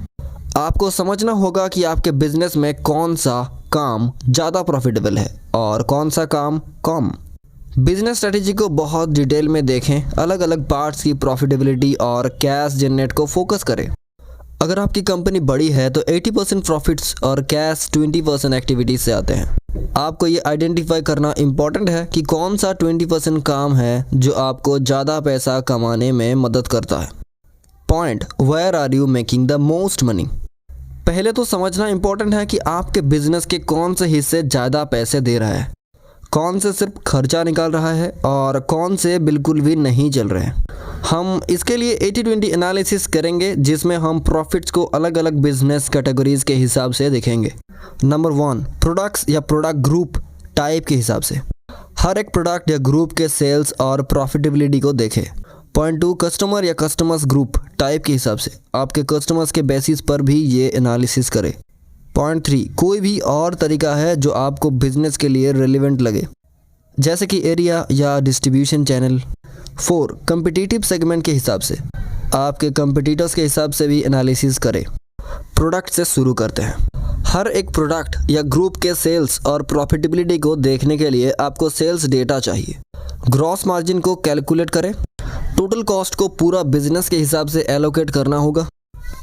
आपको समझना होगा कि आपके बिजनेस में कौन सा काम ज़्यादा प्रॉफिटेबल है और कौन सा काम कम। बिजनेस स्ट्रैटेजी को बहुत डिटेल में देखें, अलग अलग पार्ट्स की प्रॉफिटेबिलिटी और कैश जनरेट को फोकस करें। अगर आपकी कंपनी बड़ी है तो 80% प्रॉफिट्स और कैश 20% एक्टिविटीज से आते हैं। आपको ये आइडेंटिफाई करना इम्पॉर्टेंट है कि कौन सा 20% काम है जो आपको ज़्यादा पैसा कमाने में मदद करता है। Point, where are you making the most money. पहले तो समझना इम्पॉर्टेंट है कि आपके बिजनेस के कौन से हिस्से ज़्यादा पैसे दे रहा है, कौन से सिर्फ खर्चा निकाल रहा है और कौन से बिल्कुल भी नहीं चल रहे हैं। हम इसके लिए 80-20 एनालिसिस करेंगे जिसमें हम प्रॉफिट्स को अलग अलग बिजनेस कैटेगरीज के हिसाब से देखेंगे। नंबर 1, प्रोडक्ट्स या प्रोडक्ट ग्रुप टाइप के हिसाब से हर एक प्रोडक्ट या ग्रुप के सेल्स और प्रॉफिटेबिलिटी को देखें। पॉइंट 2, कस्टमर या कस्टमर्स ग्रुप टाइप के हिसाब से आपके कस्टमर्स के बेसिस पर भी ये एनालिसिस करें। पॉइंट 3, कोई भी और तरीका है जो आपको बिजनेस के लिए रेलिवेंट लगे, जैसे कि एरिया या डिस्ट्रीब्यूशन चैनल। 4, कम्पिटिटिव सेगमेंट के हिसाब से आपके कंपिटिटर्स के हिसाब से भी एनालिसिस करें। प्रोडक्ट से शुरू करते हैं। हर एक प्रोडक्ट या ग्रुप के सेल्स और प्रॉफिटेबिलिटी को देखने के लिए आपको सेल्स डेटा चाहिए। ग्रॉस मार्जिन को कैलकुलेट करें। टोटल कॉस्ट को पूरा बिजनेस के हिसाब से एलोकेट करना होगा।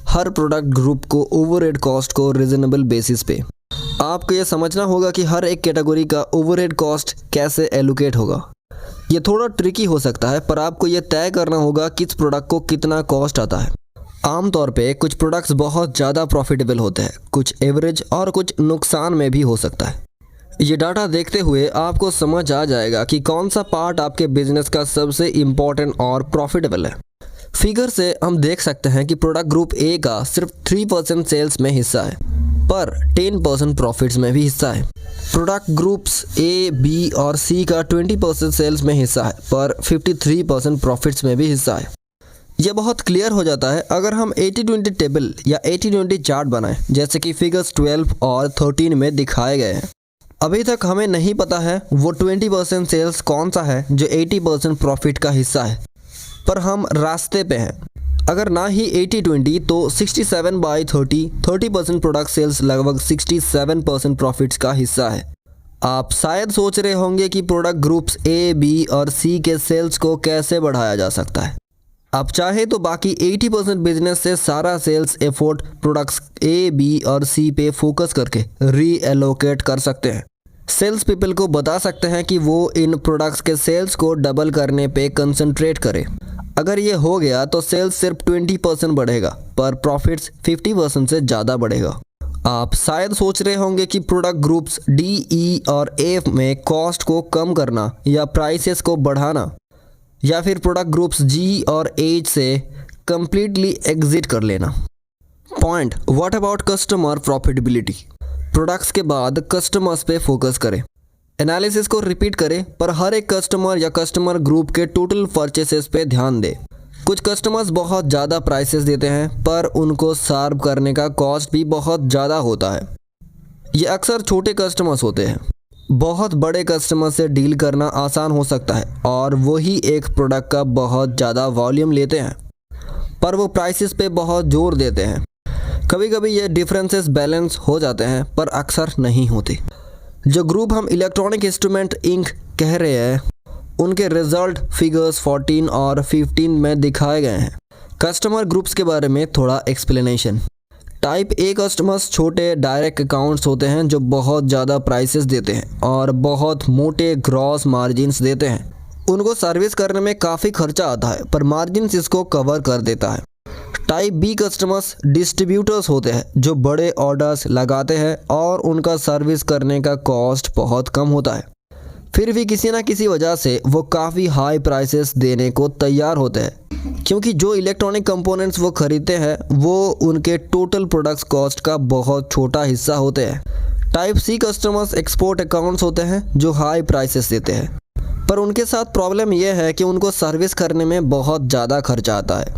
हर प्रोडक्ट ग्रुप को ओवरहेड कॉस्ट को रीजनेबल बेसिस पे। आपको ये समझना होगा कि हर एक कैटेगरी का ओवरहेड कॉस्ट कैसे एलोकेट होगा। ये थोड़ा ट्रिकी हो सकता है, पर आपको ये तय करना होगा किस प्रोडक्ट को कितना कॉस्ट आता है। आमतौर पे कुछ प्रोडक्ट्स बहुत ज़्यादा प्रॉफिटेबल होते हैं, कुछ एवरेज और कुछ नुकसान में भी हो सकता है। ये डाटा देखते हुए आपको समझ आ जाएगा कि कौन सा पार्ट आपके बिजनेस का सबसे इम्पोर्टेंट और प्रॉफिटेबल है। फिगर से हम देख सकते हैं कि प्रोडक्ट ग्रुप ए का सिर्फ 3% सेल्स में हिस्सा है, पर 10% प्रॉफिट्स में भी हिस्सा है। प्रोडक्ट ग्रुप्स ए, बी और सी का 20% सेल्स में हिस्सा है, पर 53% प्रॉफिट्स में भी हिस्सा है। यह बहुत क्लियर हो जाता है अगर हम 80-20 टेबल या 80-20 चार्ट बनाएं, जैसे कि फिगर्स 12 और 13 में दिखाए गए हैं। अभी तक हमें नहीं पता है वो 20% सेल्स कौन सा है जो 80% प्रॉफिट का हिस्सा है, पर हम रास्ते पे हैं। अगर ना ही 80-20 तो 67/30, 30% प्रोडक्ट सेल्स लगभग 67% प्रॉफिट्स का हिस्सा है। आप शायद सोच रहे होंगे कि प्रोडक्ट ग्रुप्स ए, बी और सी के सेल्स को कैसे बढ़ाया जा सकता है। आप चाहे तो बाकी 80% बिजनेस से सारा सेल्स एफर्ट प्रोडक्ट्स ए, बी और सी पे फोकस करके रीएलोकेट कर सकते हैं। सेल्स पीपल को बता सकते हैं कि वो इन प्रोडक्ट्स के सेल्स को डबल करने पे कंसंट्रेट करें। अगर ये हो गया तो सेल्स सिर्फ 20% बढ़ेगा, पर प्रॉफिट्स 50% से ज़्यादा बढ़ेगा। आप शायद सोच रहे होंगे कि प्रोडक्ट ग्रुप्स डी, ई और एफ में कॉस्ट को कम करना या प्राइसेस को बढ़ाना, या फिर प्रोडक्ट ग्रुप्स जी और एच से कंप्लीटली एग्जिट कर लेना। Point, what about customer profitability. Products के बाद कस्टमर्स पे फोकस करें। एनालिसिस को रिपीट करें पर हर एक कस्टमर या कस्टमर ग्रुप के टोटल परचेसेस पे ध्यान दें। कुछ कस्टमर्स बहुत ज़्यादा प्राइसेस देते हैं पर उनको सर्व करने का कॉस्ट भी बहुत ज़्यादा होता है। ये अक्सर छोटे कस्टमर्स होते हैं। बहुत बड़े कस्टमर से डील करना आसान हो सकता है और वही एक प्रोडक्ट का बहुत ज़्यादा वॉल्यूम लेते हैं पर वो प्राइसेस पे बहुत जोर देते हैं। कभी कभी ये डिफरेंसेस बैलेंस हो जाते हैं पर अक्सर नहीं होते। जो ग्रुप हम इलेक्ट्रॉनिक इंस्ट्रूमेंट इंक कह रहे हैं उनके रिजल्ट फिगर्स 14 और 15 में दिखाए गए हैं। कस्टमर ग्रुप्स के बारे में थोड़ा एक्सप्लेनेशन। टाइप ए कस्टमर्स छोटे डायरेक्ट अकाउंट्स होते हैं जो बहुत ज़्यादा प्राइसेस देते हैं और बहुत मोटे ग्रॉस मार्जिन्स देते हैं। उनको सर्विस करने में काफ़ी खर्चा आता है पर मार्जिन्स इसको कवर कर देता है। टाइप बी कस्टमर्स डिस्ट्रीब्यूटर्स होते हैं जो बड़े ऑर्डर्स लगाते हैं और उनका सर्विस करने का कॉस्ट बहुत कम होता है। फिर भी किसी ना किसी वजह से वो काफ़ी हाई प्राइसेस देने को तैयार होते हैं क्योंकि जो इलेक्ट्रॉनिक कंपोनेंट्स वो खरीदते हैं वो उनके टोटल प्रोडक्ट्स कॉस्ट का बहुत छोटा हिस्सा होते हैं। Type C customers export accounts होते हैं जो हाई प्राइसेस देते हैं पर उनके साथ प्रॉब्लम यह है कि उनको सर्विस करने में बहुत ज़्यादा खर्चा आता है।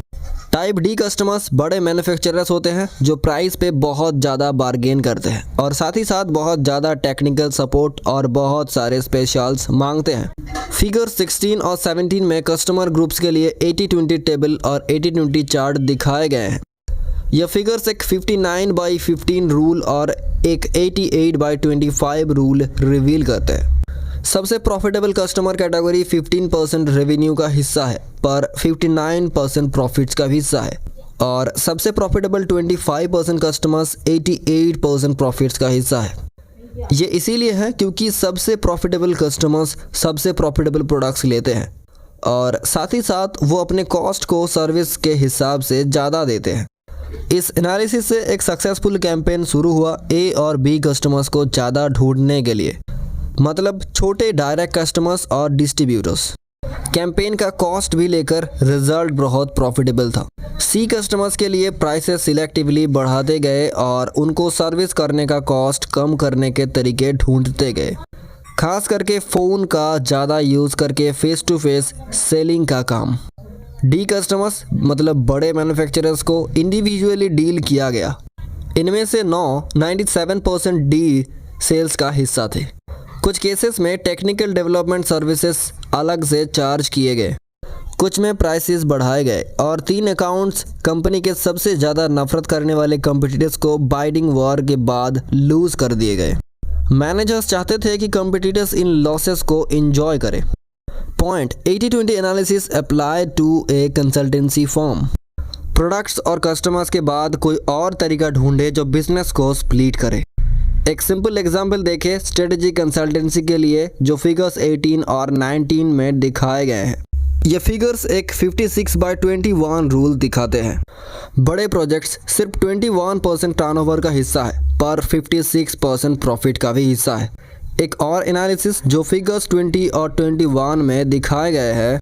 टाइप डी कस्टमर्स बड़े मैन्युफैक्चरर्स होते हैं जो प्राइस पे बहुत ज़्यादा बार्गेन करते हैं और साथ ही साथ बहुत ज़्यादा टेक्निकल सपोर्ट और बहुत सारे स्पेशल्स मांगते हैं। फिगर 16 और 17 में कस्टमर ग्रुप्स के लिए 80-20 टेबल और 80-20 चार्ट दिखाए गए हैं। यह फिगर्स एक 59/15 रूल और एक 88/25 रूल रिवील करते हैं। सबसे प्रॉफिटेबल कस्टमर कैटेगरी 15% रेवेन्यू का हिस्सा है पर 59% प्रॉफिट्स का हिस्सा है और सबसे प्रॉफिटेबल 25% कस्टमर्स 88% प्रॉफिट्स का हिस्सा है। ये इसीलिए है क्योंकि सबसे प्रॉफिटेबल कस्टमर्स सबसे प्रॉफिटेबल प्रोडक्ट्स लेते हैं और साथ ही साथ वो अपने कॉस्ट को सर्विस के हिसाब से ज़्यादा देते हैं। इस एनालिसिस से एक सक्सेसफुल कैंपेन शुरू हुआ ए और बी कस्टमर्स को ज़्यादा ढूंढने के लिए, मतलब छोटे डायरेक्ट कस्टमर्स और डिस्ट्रीब्यूटर्स। कैंपेन का कॉस्ट भी लेकर रिजल्ट बहुत प्रॉफिटेबल था। सी कस्टमर्स के लिए प्राइसेस सिलेक्टिवली बढ़ाते गए और उनको सर्विस करने का कॉस्ट कम करने के तरीके ढूंढते गए, खास करके फ़ोन का ज़्यादा यूज़ करके फेस टू फेस सेलिंग का काम। डी कस्टमर्स मतलब बड़े मैन्युफैक्चरर्स को इंडिविजुअली डील किया गया। इनमें से 97% डी सेल्स का हिस्सा थे। कुछ केसेस में टेक्निकल डेवलपमेंट सर्विसेज अलग से चार्ज किए गए, कुछ में प्राइसेस बढ़ाए गए और 3 अकाउंट्स कंपनी के सबसे ज़्यादा नफरत करने वाले कंपटीटर्स को बाइडिंग वॉर के बाद लूज़ कर दिए गए। मैनेजर्स चाहते थे कि कंपटीटर्स इन लॉसेस को एंजॉय करें। Point 80-20 analysis apply to a consultancy firm. Products और कस्टमर्स के बाद कोई और तरीका ढूंढे जो बिजनेस को स्प्लिट करे। एक सिंपल एग्जाम्पल देखें स्ट्रेटेजी कंसल्टेंसी के लिए जो फिगर्स 18 और 19 में दिखाए गए हैं। ये फिगर्स एक 56/21 रूल दिखाते हैं। बड़े प्रोजेक्ट्स सिर्फ 21% टर्नओवर का हिस्सा है पर 56% प्रॉफिट का भी हिस्सा है। एक और एनालिसिस जो फिगर्स 20 और 21 में दिखाए गए हैं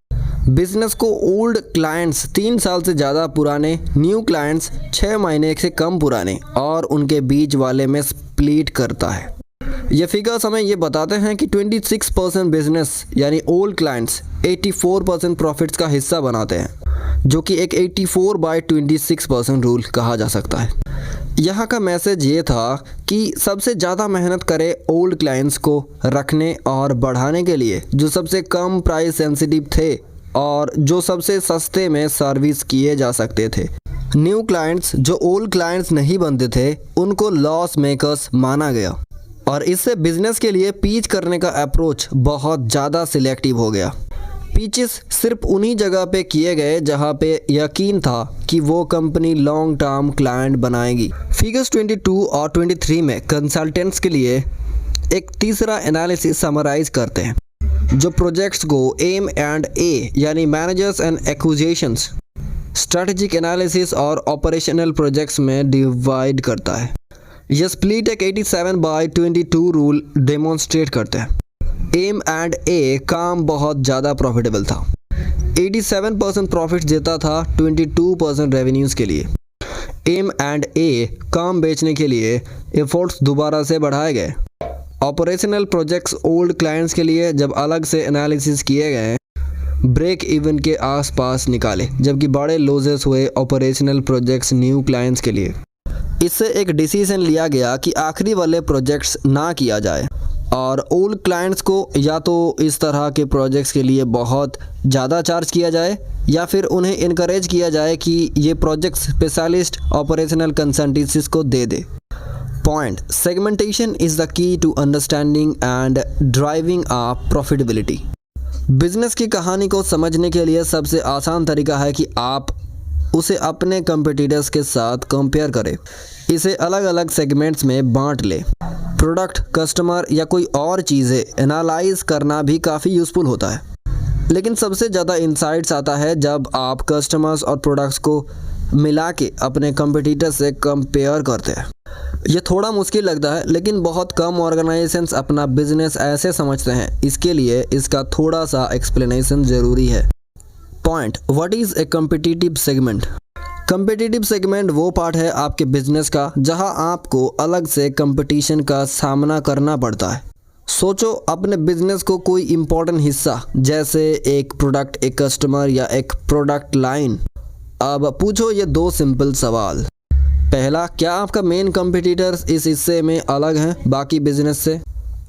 बिजनेस को ओल्ड क्लाइंट्स 3 साल से ज़्यादा पुराने, न्यू क्लाइंट्स 6 महीने से कम पुराने और उनके बीच वाले में स्प्लिट करता है। ये फिगर्स हमें ये बताते हैं कि 26% बिजनेस यानी ओल्ड क्लाइंट्स 84% प्रॉफिट्स का हिस्सा बनाते हैं, जो कि एक 84/26% रूल कहा जा सकता है। यहाँ का मैसेज ये था कि सबसे ज़्यादा मेहनत करें ओल्ड क्लाइंट्स को रखने और बढ़ाने के लिए जो सबसे कम प्राइस सेंसिटिव थे और जो सबसे सस्ते में सर्विस किए जा सकते थे। न्यू क्लाइंट्स जो ओल्ड क्लाइंट्स नहीं बनते थे उनको लॉस मेकर्स माना गया और इससे बिजनेस के लिए पीच करने का अप्रोच बहुत ज़्यादा सिलेक्टिव हो गया। पीचेस सिर्फ उन्हीं जगह पे किए गए जहाँ पे यकीन था कि वो कंपनी लॉन्ग टर्म क्लाइंट बनाएगी। फिगर्स 22 और 23 में कंसल्टेंट्स के लिए एक तीसरा एनालिसिस समराइज करते हैं जो प्रोजेक्ट्स को M&A यानी managers and acquisitions, strategic analysis और ऑपरेशनल प्रोजेक्ट्स में डिवाइड करता है। यह स्प्लिट एक 87/22 रूल डेमोन्स्ट्रेट करते हैं। M&A काम बहुत ज़्यादा प्रॉफिटेबल था, 87% प्रॉफिट देता था 22% रेवेन्यूज़ के लिए। M&A काम बेचने के लिए एफर्ट्स दोबारा से बढ़ाए गए। ऑपरेशनल प्रोजेक्ट्स ओल्ड क्लाइंट्स के लिए जब अलग से एनालिसिस किए गए, ब्रेक इवन के आसपास निकाले, जबकि बड़े लॉसेस हुए ऑपरेशनल प्रोजेक्ट्स न्यू क्लाइंट्स के लिए। इससे एक डिसीजन लिया गया कि आखिरी वाले प्रोजेक्ट्स ना किया जाए और ओल्ड क्लाइंट्स को या तो इस तरह के प्रोजेक्ट्स के लिए बहुत ज़्यादा चार्ज किया जाए या फिर उन्हें इनकरेज किया जाए कि ये प्रोजेक्ट स्पेशलिस्ट ऑपरेशनल कंसल्टेंसीज को दे दे। Point, segmentation is the key to understanding and driving a profitability. Business की कहानी को समझने के लिए सबसे आसान तरीका है कि आप उसे अपने कंपटीटर्स के साथ कंपेयर करें। इसे अलग अलग सेगमेंट्स में बांट ले। प्रोडक्ट, कस्टमर या कोई और चीज़ें एनालाइज करना भी काफ़ी यूज़फुल होता है, लेकिन सबसे ज़्यादा इंसाइट्स आता है जब आप कस्टमर्स और प्रोडक्ट्स को मिला के अपने कंपटीटर से कंपेयर करते हैं। ये थोड़ा मुश्किल लगता है, लेकिन बहुत कम ऑर्गेनाइजेशंस अपना बिजनेस ऐसे समझते हैं, इसके लिए इसका थोड़ा सा एक्सप्लेनेशन ज़रूरी है। Point, what is a competitive segment? Competitive segment वो पार्ट है आपके बिजनेस का जहां आपको अलग से कंपटीशन का सामना करना पड़ता है। सोचो अपने बिजनेस को कोई इम्पोर्टेंट हिस्सा, जैसे एक प्रोडक्ट, एक कस्टमर या एक प्रोडक्ट लाइन। अब पूछो ये दो सिंपल सवाल। पहला, क्या आपका मेन कंपटीटर्स इस हिस्से में अलग हैं बाकी बिजनेस से?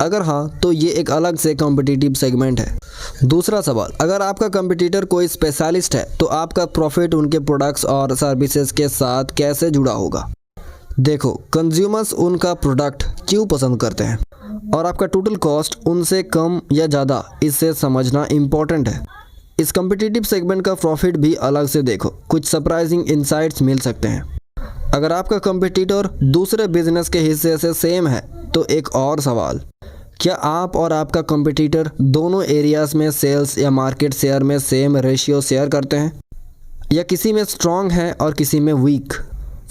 अगर हाँ, तो ये एक अलग से कॉम्पिटिटिव सेगमेंट है। दूसरा सवाल, अगर आपका कंपटीटर कोई स्पेशलिस्ट है तो आपका प्रॉफिट उनके प्रोडक्ट्स और सर्विसेज के साथ कैसे जुड़ा होगा? देखो, कंज्यूमर्स उनका प्रोडक्ट क्यों पसंद करते हैं और आपका टोटल कॉस्ट उनसे कम या ज़्यादा, इससे समझना इम्पोर्टेंट है। इस कॉम्पिटिटिव सेगमेंट का प्रॉफिट भी अलग से देखो, कुछ सरप्राइजिंग इंसाइट्स मिल सकते हैं। अगर आपका कंपटीटर दूसरे बिजनेस के हिस्से से सेम है तो एक और सवाल, क्या आप और आपका कंपटीटर दोनों एरियाज़ में सेल्स या मार्केट शेयर में सेम रेशियो शेयर करते हैं या किसी में स्ट्रॉन्ग है और किसी में वीक?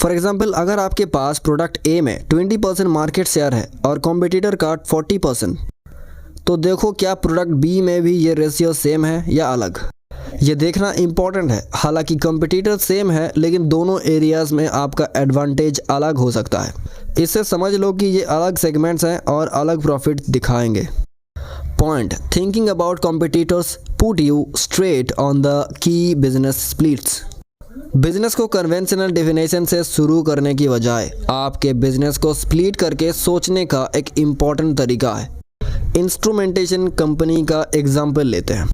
फॉर एग्जांपल, अगर आपके पास प्रोडक्ट ए में 20% मार्केट शेयर है और कंपटीटर का 40%, तो देखो क्या प्रोडक्ट बी में भी ये रेशियो सेम है या अलग। ये देखना इम्पॉर्टेंट है। हालांकि कंपटीटर सेम है, लेकिन दोनों एरियाज़ में आपका एडवांटेज अलग हो सकता है। इससे समझ लो कि ये अलग सेगमेंट्स हैं और अलग प्रॉफिट दिखाएंगे। Point, thinking about competitors put you straight on the key business splits. Business को कन्वेंशनल डेफिनेशन से शुरू करने की बजाय आपके बिजनेस को स्प्लिट करके सोचने का एक इम्पॉर्टेंट तरीका है। इंस्ट्रूमेंटेशन कंपनी का एग्जाम्पल लेते हैं,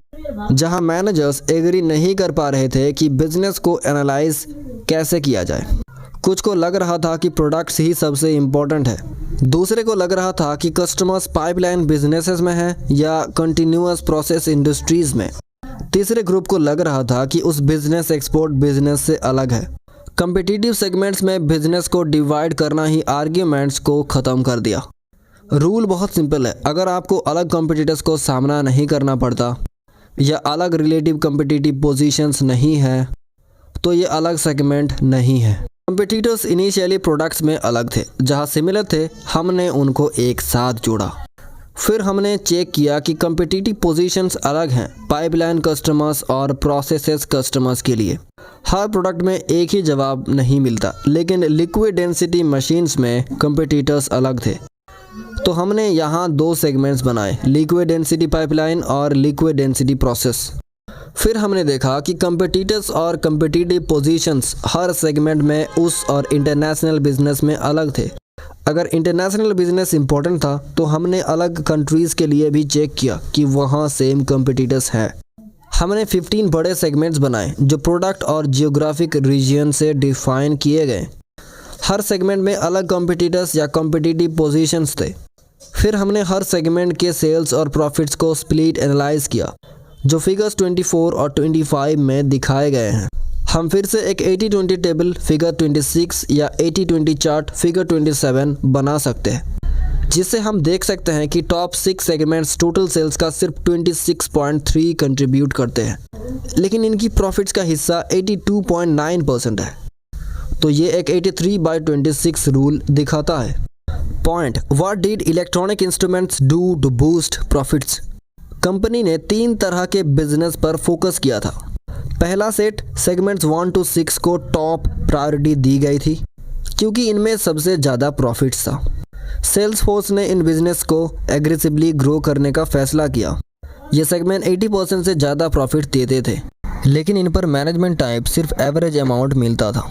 जहां मैनेजर्स एग्री नहीं कर पा रहे थे कि बिजनेस को एनालाइज कैसे किया जाए। कुछ को लग रहा था कि प्रोडक्ट्स ही सबसे इम्पोर्टेंट है, दूसरे को लग रहा था कि कस्टमर्स पाइपलाइन बिजनेसेस में है या कंटिन्यूअस प्रोसेस इंडस्ट्रीज में। तीसरे ग्रुप को लग रहा था कि उस बिजनेस एक्सपोर्ट बिजनेस से अलग है। कम्पिटिटिव सेगमेंट्स में बिजनेस को डिवाइड करना ही आर्ग्यूमेंट्स को ख़त्म कर दिया। रूल बहुत सिंपल है, अगर आपको अलग कॉम्पिटिटर्स को सामना नहीं करना पड़ता या अलग रिलेटिव कॉम्पिटिटिव पोजीशंस नहीं है तो ये अलग सेगमेंट नहीं है। कॉम्पिटिटर्स इनिशियली प्रोडक्ट्स में अलग थे, जहाँ सिमिलर थे हमने उनको एक साथ जोड़ा। फिर हमने चेक किया कि कॉम्पिटिटिव पोजीशंस अलग हैं पाइपलाइन कस्टमर्स और प्रोसेसेस कस्टमर्स के लिए। हर प्रोडक्ट में एक ही जवाब नहीं मिलता, लेकिन लिक्विड डेंसिटी मशीन्स में कॉम्पिटिटर्स अलग थे। तो हमने यहाँ दो सेगमेंट्स बनाए, लिक्विड डेंसिटी पाइपलाइन और लिक्विड डेंसिटी प्रोसेस। फिर हमने देखा कि कॉम्पिटिटर्स और कॉम्पिटिटिव पोजीशंस हर सेगमेंट में उस और इंटरनेशनल बिजनेस में अलग थे। अगर इंटरनेशनल बिजनेस इंपॉर्टेंट था तो हमने अलग कंट्रीज़ के लिए भी चेक किया कि वहाँ सेम कॉम्पिटिटर्स हैं। हमने 15 बड़े सेगमेंट्स बनाए जो प्रोडक्ट और जियोग्राफिक रीजन से डिफाइन किए गए। हर सेगमेंट में अलग कॉम्पिटिटर्स या कॉम्पिटिटिव पोजीशंस थे। फिर हमने हर सेगमेंट के सेल्स और प्रॉफिट्स को स्प्लिट एनालाइज किया, जो फिगर्स 24 और 25 में दिखाए गए हैं। हम फिर से एक 80-20 टेबल फिगर 26 या 80-20 चार्ट फिगर 27 बना सकते हैं, जिससे हम देख सकते हैं कि टॉप 6 सेगमेंट्स टोटल सेल्स का सिर्फ 26.3 कंट्रीब्यूट करते हैं, लेकिन इनकी प्रॉफिट्स का हिस्सा 82.9% है। तो ये एक 83/26 रूल दिखाता है। Point, what did electronic instruments do to boost profits? Company ने 3 तरह के बिजनेस पर फोकस किया था। पहला सेट सेगमेंट्स 1 to 6 को टॉप प्रायोरिटी दी गई थी क्योंकि इनमें सबसे ज़्यादा प्रॉफिट्स था। सेल्स फोर्स ने इन बिजनेस को एग्रेसिवली ग्रो करने का फैसला किया। ये सेगमेंट 80% से ज़्यादा प्रॉफिट देते थे, लेकिन इन पर मैनेजमेंट टाइम सिर्फ एवरेज अमाउंट मिलता था।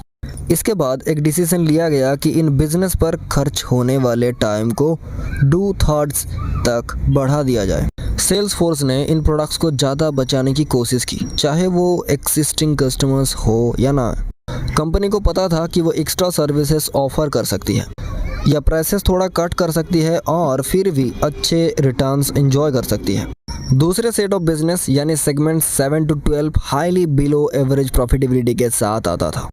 इसके बाद एक डिसीजन लिया गया कि इन बिजनेस पर खर्च होने वाले टाइम को 2/3 तक बढ़ा दिया जाए। सेल्स फोर्स ने इन प्रोडक्ट्स को ज़्यादा बचाने की कोशिश की, चाहे वो एक्सिस्टिंग कस्टमर्स हो या ना। कंपनी को पता था कि वो एक्स्ट्रा सर्विसेज ऑफर कर सकती है या प्राइसेस थोड़ा कट कर सकती है और फिर भी अच्छे रिटर्न्स एंजॉय कर सकती है। दूसरे सेट ऑफ बिजनेस यानी segment 7 to 12 highly below average profitability के साथ आता था,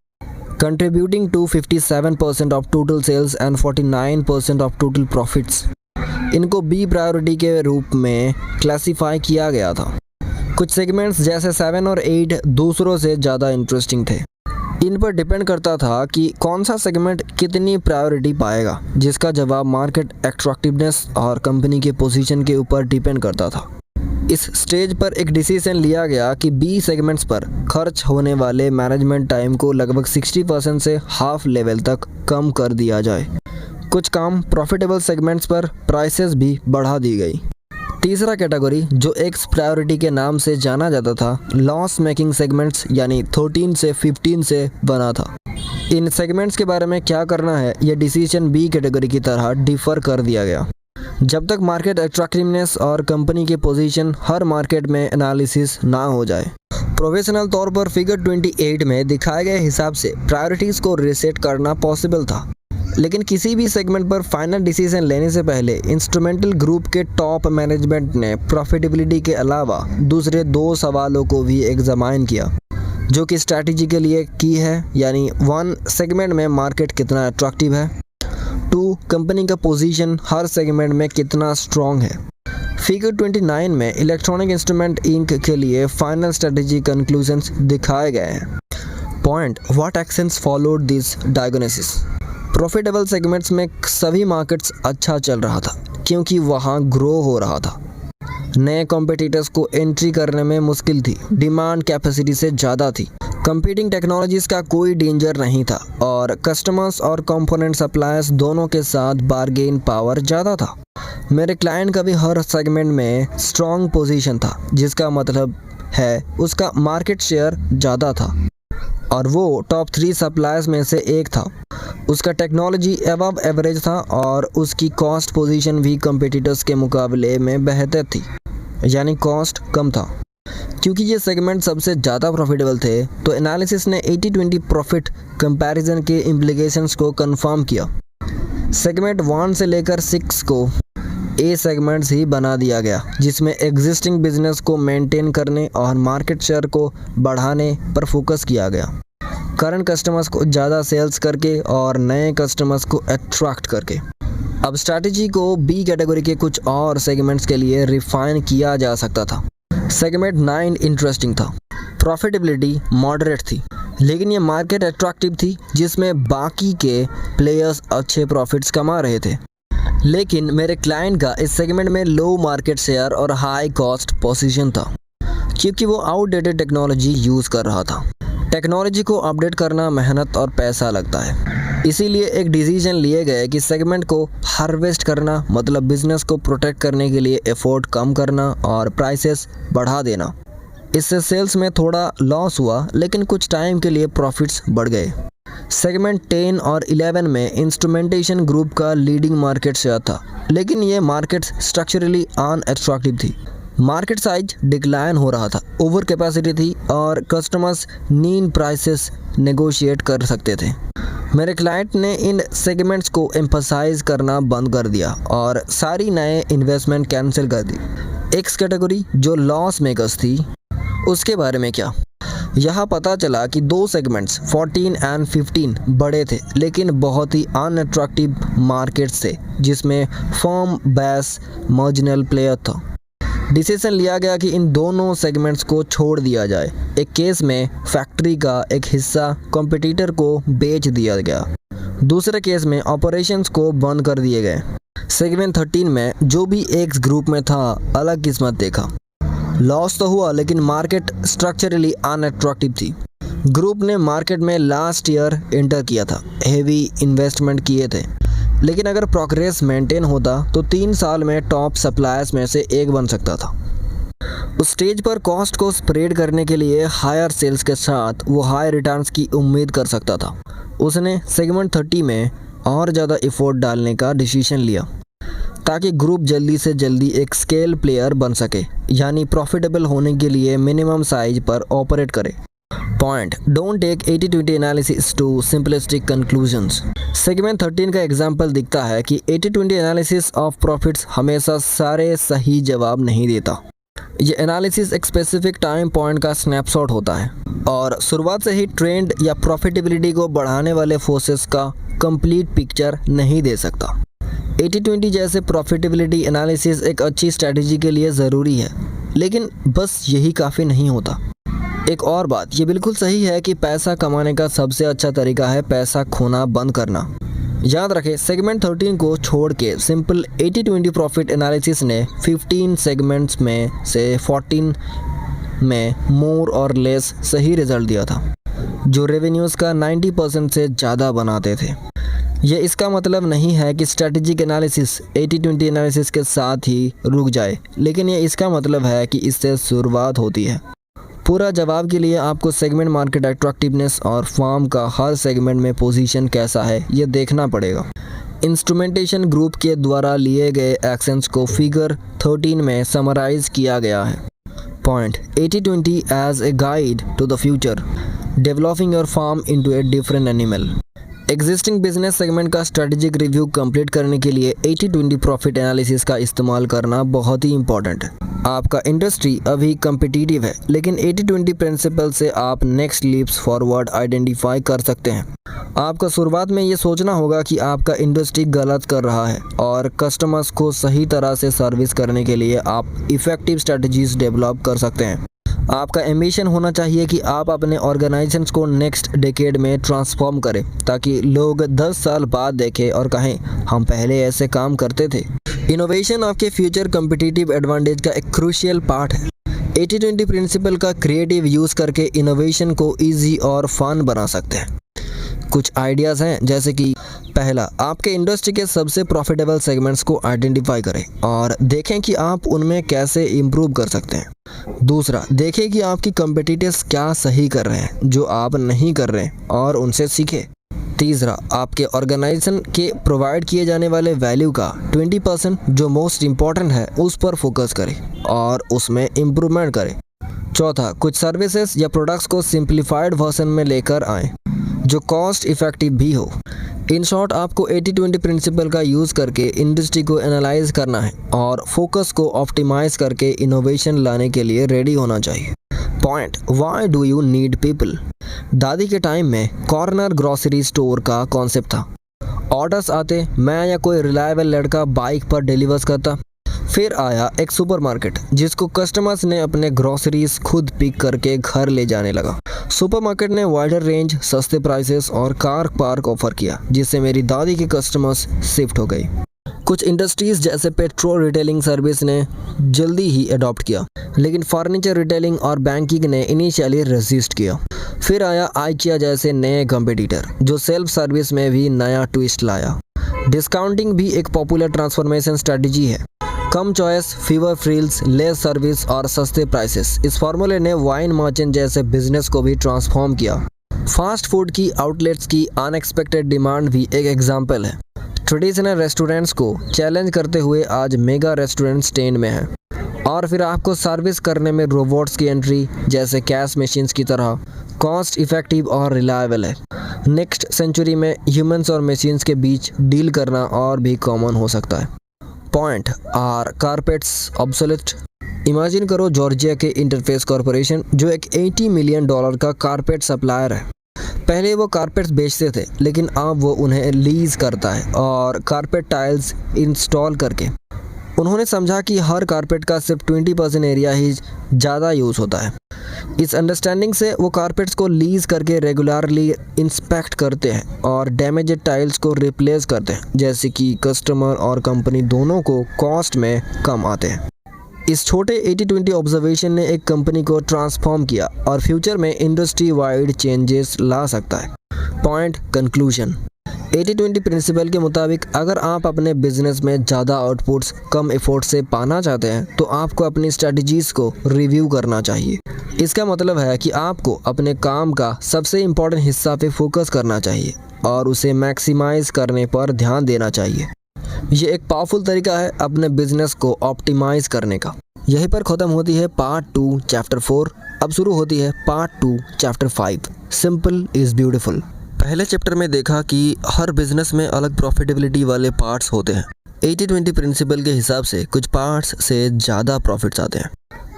contributing to 57% of total sales and 49% of total profits. इनको बी प्रायोरिटी के रूप में क्लासिफाई किया गया था। कुछ सेगमेंट्स जैसे 7 और 8 दूसरों से ज़्यादा इंटरेस्टिंग थे। इन पर डिपेंड करता था कि कौन सा सेगमेंट कितनी प्रायोरिटी पाएगा, जिसका जवाब मार्केट अट्रैक्टिवनेस और कंपनी के पोजीशन के ऊपर डिपेंड करता था। इस स्टेज पर एक डिसीजन लिया गया कि बी सेगमेंट्स पर खर्च होने वाले मैनेजमेंट टाइम को लगभग 60% से हाफ लेवल तक कम कर दिया जाए। कुछ काम प्रॉफिटेबल सेगमेंट्स पर प्राइसेस भी बढ़ा दी गई। तीसरा कैटेगरी जो एक्स प्रायोरिटी के नाम से जाना जाता था, लॉस मेकिंग सेगमेंट्स यानी 13 से 15 से बना था। इन सेगमेंट्स के बारे में क्या करना है यह डिसीजन बी कैटेगरी की तरह डिफर कर दिया गया, जब तक मार्केट अट्रैक्टिवनेस और कंपनी के पोजीशन हर मार्केट में एनालिसिस ना हो जाए। प्रोफेशनल तौर पर फिगर 28 में दिखाए गए हिसाब से प्रायोरिटीज़ को रीसेट करना पॉसिबल था, लेकिन किसी भी सेगमेंट पर फाइनल डिसीजन लेने से पहले इंस्ट्रूमेंटल ग्रुप के टॉप मैनेजमेंट ने प्रॉफिटेबिलिटी के अलावा दूसरे 2 सवालों को भी एग्जामाइन किया, जो कि स्ट्रैटेजी के लिए की है, यानी 1 सेगमेंट में मार्केट कितना अट्रैक्टिव है, 2 कंपनी का पोजीशन हर सेगमेंट में कितना स्ट्रॉन्ग है। फिगर 29 में इलेक्ट्रॉनिक इंस्ट्रूमेंट इंक के लिए फाइनल स्ट्रेटेजी कंक्लूजन्स दिखाए गए हैं। Point, what actions followed this diagnosis. Profitable segments में सभी मार्केट्स अच्छा चल रहा था क्योंकि वहाँ ग्रो हो रहा था। नए कॉम्पिटिटर्स को एंट्री करने में मुश्किल थी, डिमांड कैपेसिटी से ज़्यादा थी, कंपीटिंग टेक्नोलॉजीज़ का कोई डेंजर नहीं था और कस्टमर्स और कंपोनेंट सप्लायर्स दोनों के साथ बार्गेन पावर ज़्यादा था। मेरे क्लाइंट का भी हर सेगमेंट में स्ट्रॉन्ग पोजीशन था, जिसका मतलब है उसका मार्केट शेयर ज़्यादा था और वो टॉप 3 सप्लायर्स में से एक था। उसका टेक्नोलॉजी अबव एवरेज था और उसकी कॉस्ट पोजीशन भी कंपटीटर्स के मुकाबले में बेहतर थी, यानी कॉस्ट कम था। क्योंकि ये सेगमेंट सबसे ज़्यादा प्रॉफिटेबल थे, तो एनालिसिस ने 80-20 प्रॉफिट कंपैरिजन के इम्प्लीकेशंस को कंफर्म किया। सेगमेंट 1 से लेकर 6 को ए सेगमेंट्स ही बना दिया गया, जिसमें एग्जिस्टिंग बिजनेस को मेंटेन करने और मार्केट शेयर को बढ़ाने पर फोकस किया गया, करंट कस्टमर्स को ज़्यादा सेल्स करके और नए कस्टमर्स को अट्रैक्ट करके। अब स्ट्रैटेजी को बी कैटेगरी के कुछ और सेगमेंट्स के लिए रिफाइन किया जा सकता था। सेगमेंट 9 इंटरेस्टिंग था, प्रॉफिटेबिलिटी मॉडरेट थी, लेकिन ये मार्केट अट्रैक्टिव थी जिसमें बाकी के प्लेयर्स अच्छे प्रॉफिट्स कमा रहे थे। लेकिन मेरे क्लाइंट का इस सेगमेंट में लो मार्केट शेयर और हाई कॉस्ट पोजीशन था, क्योंकि वो आउटडेटेड टेक्नोलॉजी यूज़ कर रहा था। टेक्नोलॉजी को अपडेट करना मेहनत और पैसा लगता है, इसीलिए एक डिसीजन लिए गए कि सेगमेंट को हार्वेस्ट करना मतलब बिजनेस को प्रोटेक्ट करने के लिए एफर्ट कम करना और प्राइसेस बढ़ा देना। इससे सेल्स में थोड़ा लॉस हुआ, लेकिन कुछ टाइम के लिए प्रॉफिट्स बढ़ गए। सेगमेंट 10 और 11 में इंस्ट्रूमेंटेशन ग्रुप का लीडिंग मार्केट शेयर था, लेकिन ये मार्केट स्ट्रक्चरली अनअट्रैक्टिव थी। मार्केट साइज डिक्लाइन हो रहा था, ओवर कैपेसिटी थी और कस्टमर्स नीन प्राइसेस नेगोशिएट कर सकते थे। मेरे क्लाइंट ने इन सेगमेंट्स को एम्फसाइज करना बंद कर दिया और सारी नए इन्वेस्टमेंट कैंसिल कर दी। एक्स कैटेगरी जो लॉस मेकर्स थी, उसके बारे में क्या? यहाँ पता चला कि 2 सेगमेंट्स 14 एंड 15 बड़े थे, लेकिन बहुत ही अनअट्रैक्टिव मार्केट्स थे जिसमें फर्म बेस मार्जिनल प्लेयर था। डिसीजन लिया गया कि इन दोनों सेगमेंट्स को छोड़ दिया जाए। एक केस में फैक्ट्री का एक हिस्सा कॉम्पिटिटर को बेच दिया गया, दूसरे केस में ऑपरेशंस को बंद कर दिए गए। सेगमेंट 13 में जो भी एक्स ग्रुप में था अलग किस्मत देखा। लॉस तो हुआ लेकिन मार्केट स्ट्रक्चरली अनअट्रैक्टिव थी। ग्रुप ने मार्केट में लास्ट ईयर एंटर किया था, हेवी इन्वेस्टमेंट किए थे, लेकिन अगर प्रोग्रेस मेंटेन होता तो 3 साल में टॉप सप्लायर्स में से एक बन सकता था। उस स्टेज पर कॉस्ट को स्प्रेड करने के लिए हायर सेल्स के साथ वो हाई रिटर्न्स की उम्मीद कर सकता था। उसने सेगमेंट 30 में और ज़्यादा एफर्ट डालने का डिसीजन लिया ताकि ग्रुप जल्दी से जल्दी एक स्केल प्लेयर बन सके, यानी प्रॉफिटेबल होने के लिए मिनिमम साइज पर ऑपरेट करे। Point, don't take 80-20 analysis to simplistic conclusions. Segment 13 का एग्जाम्पल दिखता है कि 80-20 एनालिसिस ऑफ प्रॉफिट्स हमेशा सारे सही जवाब नहीं देता। ये एनालिसिस एक स्पेसिफिक टाइम पॉइंट का स्नैपशॉट होता है और शुरुआत से ही ट्रेंड या प्रॉफिटेबिलिटी को बढ़ाने वाले फोर्सेस का कंप्लीट पिक्चर नहीं दे सकता। 80-20 जैसे प्रॉफिटेबिलिटी एनालिसिस एक अच्छी स्ट्रैटेजी के लिए ज़रूरी है, लेकिन बस यही काफ़ी नहीं होता। एक और बात, ये बिल्कुल सही है कि पैसा कमाने का सबसे अच्छा तरीका है पैसा खोना बंद करना। याद रखें, सेगमेंट 13 को छोड़ के सिंपल 80-20 प्रॉफिट एनालिसिस ने 15 सेगमेंट्स में से 14 में मोर और लेस सही रिजल्ट दिया था, जो रेवेन्यूज़ का 90% से ज़्यादा बनाते थे। ये इसका मतलब नहीं है कि स्ट्रैटेजिक एनालिसिस 80-20 एनालिसिस के साथ ही रुक जाए, लेकिन ये इसका मतलब है कि इससे शुरुआत होती है। पूरा जवाब के लिए आपको सेगमेंट मार्केट अट्रैक्टिवनेस और फर्म का हर सेगमेंट में पोजीशन कैसा है ये देखना पड़ेगा। इंस्ट्रूमेंटेशन ग्रुप के द्वारा लिए गए एक्शंस को फिगर 13 में समराइज किया गया है। Point, 80-20 as a guide to the future, developing your firm into a different animal. Existing business segment का स्ट्रेटेजिक रिव्यू कंप्लीट करने के लिए 80-20 प्रॉफिट एनालिसिस का इस्तेमाल करना बहुत ही इंपॉर्टेंट है। आपका इंडस्ट्री अभी कम्पिटिटिव है, लेकिन 80-20 प्रिंसिपल से आप नेक्स्ट लीप्स फॉरवर्ड आइडेंटिफाई कर सकते हैं। आपका शुरुआत में ये सोचना होगा कि आपका इंडस्ट्री गलत कर रहा है और कस्टमर्स को सही तरह से सर्विस करने के लिए आप इफ़ेक्टिव स्ट्रेटजीज डेवलप कर सकते हैं। आपका एम्बिशन होना चाहिए कि आप अपने ऑर्गेनाइजेशंस को नेक्स्ट डेकेड में ट्रांसफॉर्म करें, ताकि लोग 10 साल बाद देखें और कहें हम पहले ऐसे काम करते थे। इनोवेशन आपके फ्यूचर कम्पिटिटिव एडवांटेज का एक क्रूशियल पार्ट है। 80-20 प्रिंसिपल का क्रिएटिव यूज़ करके इनोवेशन को ईजी और फन बना सकते हैं। कुछ आइडियाज़ हैं, जैसे कि पहला, आपके इंडस्ट्री के सबसे प्रॉफिटेबल सेगमेंट्स को आइडेंटिफाई करें और देखें कि आप उनमें कैसे इम्प्रूव कर सकते हैं। दूसरा, देखें कि आपकी कॉम्पिटिटर्स क्या सही कर रहे हैं जो आप नहीं कर रहे हैं और उनसे सीखें। तीसरा, आपके ऑर्गेनाइजेशन के प्रोवाइड किए जाने वाले वैल्यू का 20% जो मोस्ट इम्पॉर्टेंट है उस पर फोकस करें और उसमें इम्प्रूवमेंट करें। चौथा, कुछ सर्विसेज या प्रोडक्ट्स को सिंप्लीफाइड वर्जन में लेकर आएँ जो कॉस्ट इफ़ेक्टिव भी हो। इन शॉर्ट, आपको 80-20 प्रिंसिपल का यूज़ करके इंडस्ट्री को एनालाइज करना है और फोकस को ऑप्टिमाइज करके इनोवेशन लाने के लिए रेडी होना चाहिए। Point, why do you need people. दादी के टाइम में कॉर्नर ग्रोसरी स्टोर का कॉन्सेप्ट था। ऑर्डर्स आते, मैं या कोई रिलायबल लड़का बाइक पर डिलीवर्स करता। फिर आया एक सुपरमार्केट जिसको कस्टमर्स ने अपने ग्रोसरीज खुद पिक करके घर ले जाने लगा। सुपरमार्केट ने वाइडर रेंज, सस्ते प्राइसेस और कार पार्क ऑफर किया, जिससे मेरी दादी के कस्टमर्स शिफ्ट हो गई। कुछ इंडस्ट्रीज जैसे पेट्रोल रिटेलिंग सर्विस ने जल्दी ही अडॉप्ट किया, लेकिन फर्नीचर रिटेलिंग और बैंकिंग ने इनिशियली रेजिस्ट किया। फिर आया IKEA जैसे नए कंपटीटर जो सेल्फ सर्विस में भी नया ट्विस्ट लाया। डिस्काउंटिंग भी एक पॉपुलर ट्रांसफॉर्मेशन स्ट्रेटजी है। कम choice, fewer frills, less service और सस्ते प्राइसेस, इस फार्मूले ने वाइन मर्चेंट जैसे बिजनेस को भी ट्रांसफॉर्म किया। फास्ट फूड की आउटलेट्स की अनएक्सपेक्टेड डिमांड भी एक एग्जाम्पल है। ट्रेडिशनल रेस्टोरेंट्स को चैलेंज करते हुए आज मेगा रेस्टोरेंट्स ट्रेंड में है। और फिर आपको सर्विस करने में रोबोट्स की एंट्री जैसे कैश मशीन्स की तरह कॉस्ट इफेक्टिव और रिलायबल है। नेक्स्ट सेंचुरी में ह्यूमंस और मशीन्स के बीच डील करना और भी कॉमन हो सकता है। Point, are carpets obsolete. Imagine करो जॉर्जिया के इंटरफेस कॉरपोरेशन जो एक $80 मिलियन का कारपेट सप्लायर है। पहले वो कारपेट्स बेचते थे, लेकिन अब वो उन्हें लीज करता है और कारपेट टाइल्स इंस्टॉल करके। उन्होंने समझा कि हर कारपेट का सिर्फ 20% एरिया ही ज़्यादा यूज़ होता है। इस अंडरस्टैंडिंग से वो कारपेट्स को लीज करके रेगुलरली इंस्पेक्ट करते हैं और डैमेजेड टाइल्स को रिप्लेस करते हैं, जैसे कि कस्टमर और कंपनी दोनों को कॉस्ट में कम आते हैं। इस छोटे 80-20 ऑब्जर्वेशन ने एक कंपनी को ट्रांसफॉर्म किया और फ्यूचर में इंडस्ट्री वाइड चेंजेस ला सकता है। Point conclusion. 80-20 प्रिंसिपल के मुताबिक अगर आप अपने बिजनेस में ज़्यादा आउटपुट्स कम एफर्ट से पाना चाहते हैं तो आपको अपनी स्ट्रेटजीज़ को रिव्यू करना चाहिए। इसका मतलब है कि आपको अपने काम का सबसे इम्पोर्टेंट हिस्सा पे फोकस करना चाहिए और उसे मैक्सिमाइज करने पर ध्यान देना चाहिए। ये एक पावरफुल तरीका है अपने बिजनेस को ऑप्टिमाइज करने का। यहीं पर ख़त्म होती है पार्ट 2 चैप्टर 4। अब शुरू होती है part 2 chapter 5, simple is beautiful. पहले चैप्टर में देखा कि हर बिजनेस में अलग प्रॉफिटेबिलिटी वाले पार्ट्स होते हैं। 80-20 प्रिंसिपल के हिसाब से कुछ पार्ट्स से ज़्यादा प्रॉफिट्स आते हैं।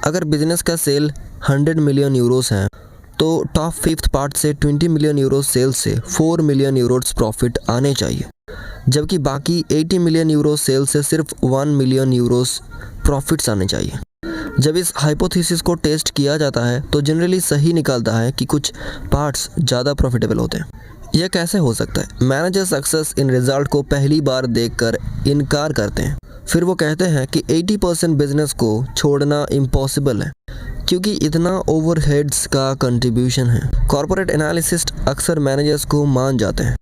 अगर बिजनेस का सेल 100 मिलियन यूरोस हैं तो टॉप 5th पार्ट से 20 मिलियन यूरोस सेल्स से 4 मिलियन यूरोस प्रॉफिट आने चाहिए, जबकि बाकी 80 मिलियन यूरोस सेल से सिर्फ 1 मिलियन यूरोस प्रॉफिट्स आने चाहिए। जब इस हाइपोथेसिस को टेस्ट किया जाता है तो जनरली सही निकलता है कि कुछ पार्ट्स ज़्यादा प्रॉफिटेबल होते हैं। यह कैसे हो सकता है? मैनेजर सक्सेस इन रिजल्ट को पहली बार देखकर इनकार करते हैं। फिर वो कहते हैं कि 80% बिजनेस को छोड़ना इम्पॉसिबल है क्योंकि इतना ओवरहेड्स का कंट्रीब्यूशन है। कॉर्पोरेट एनालिसिस्ट अक्सर मैनेजर्स को मान जाते हैं,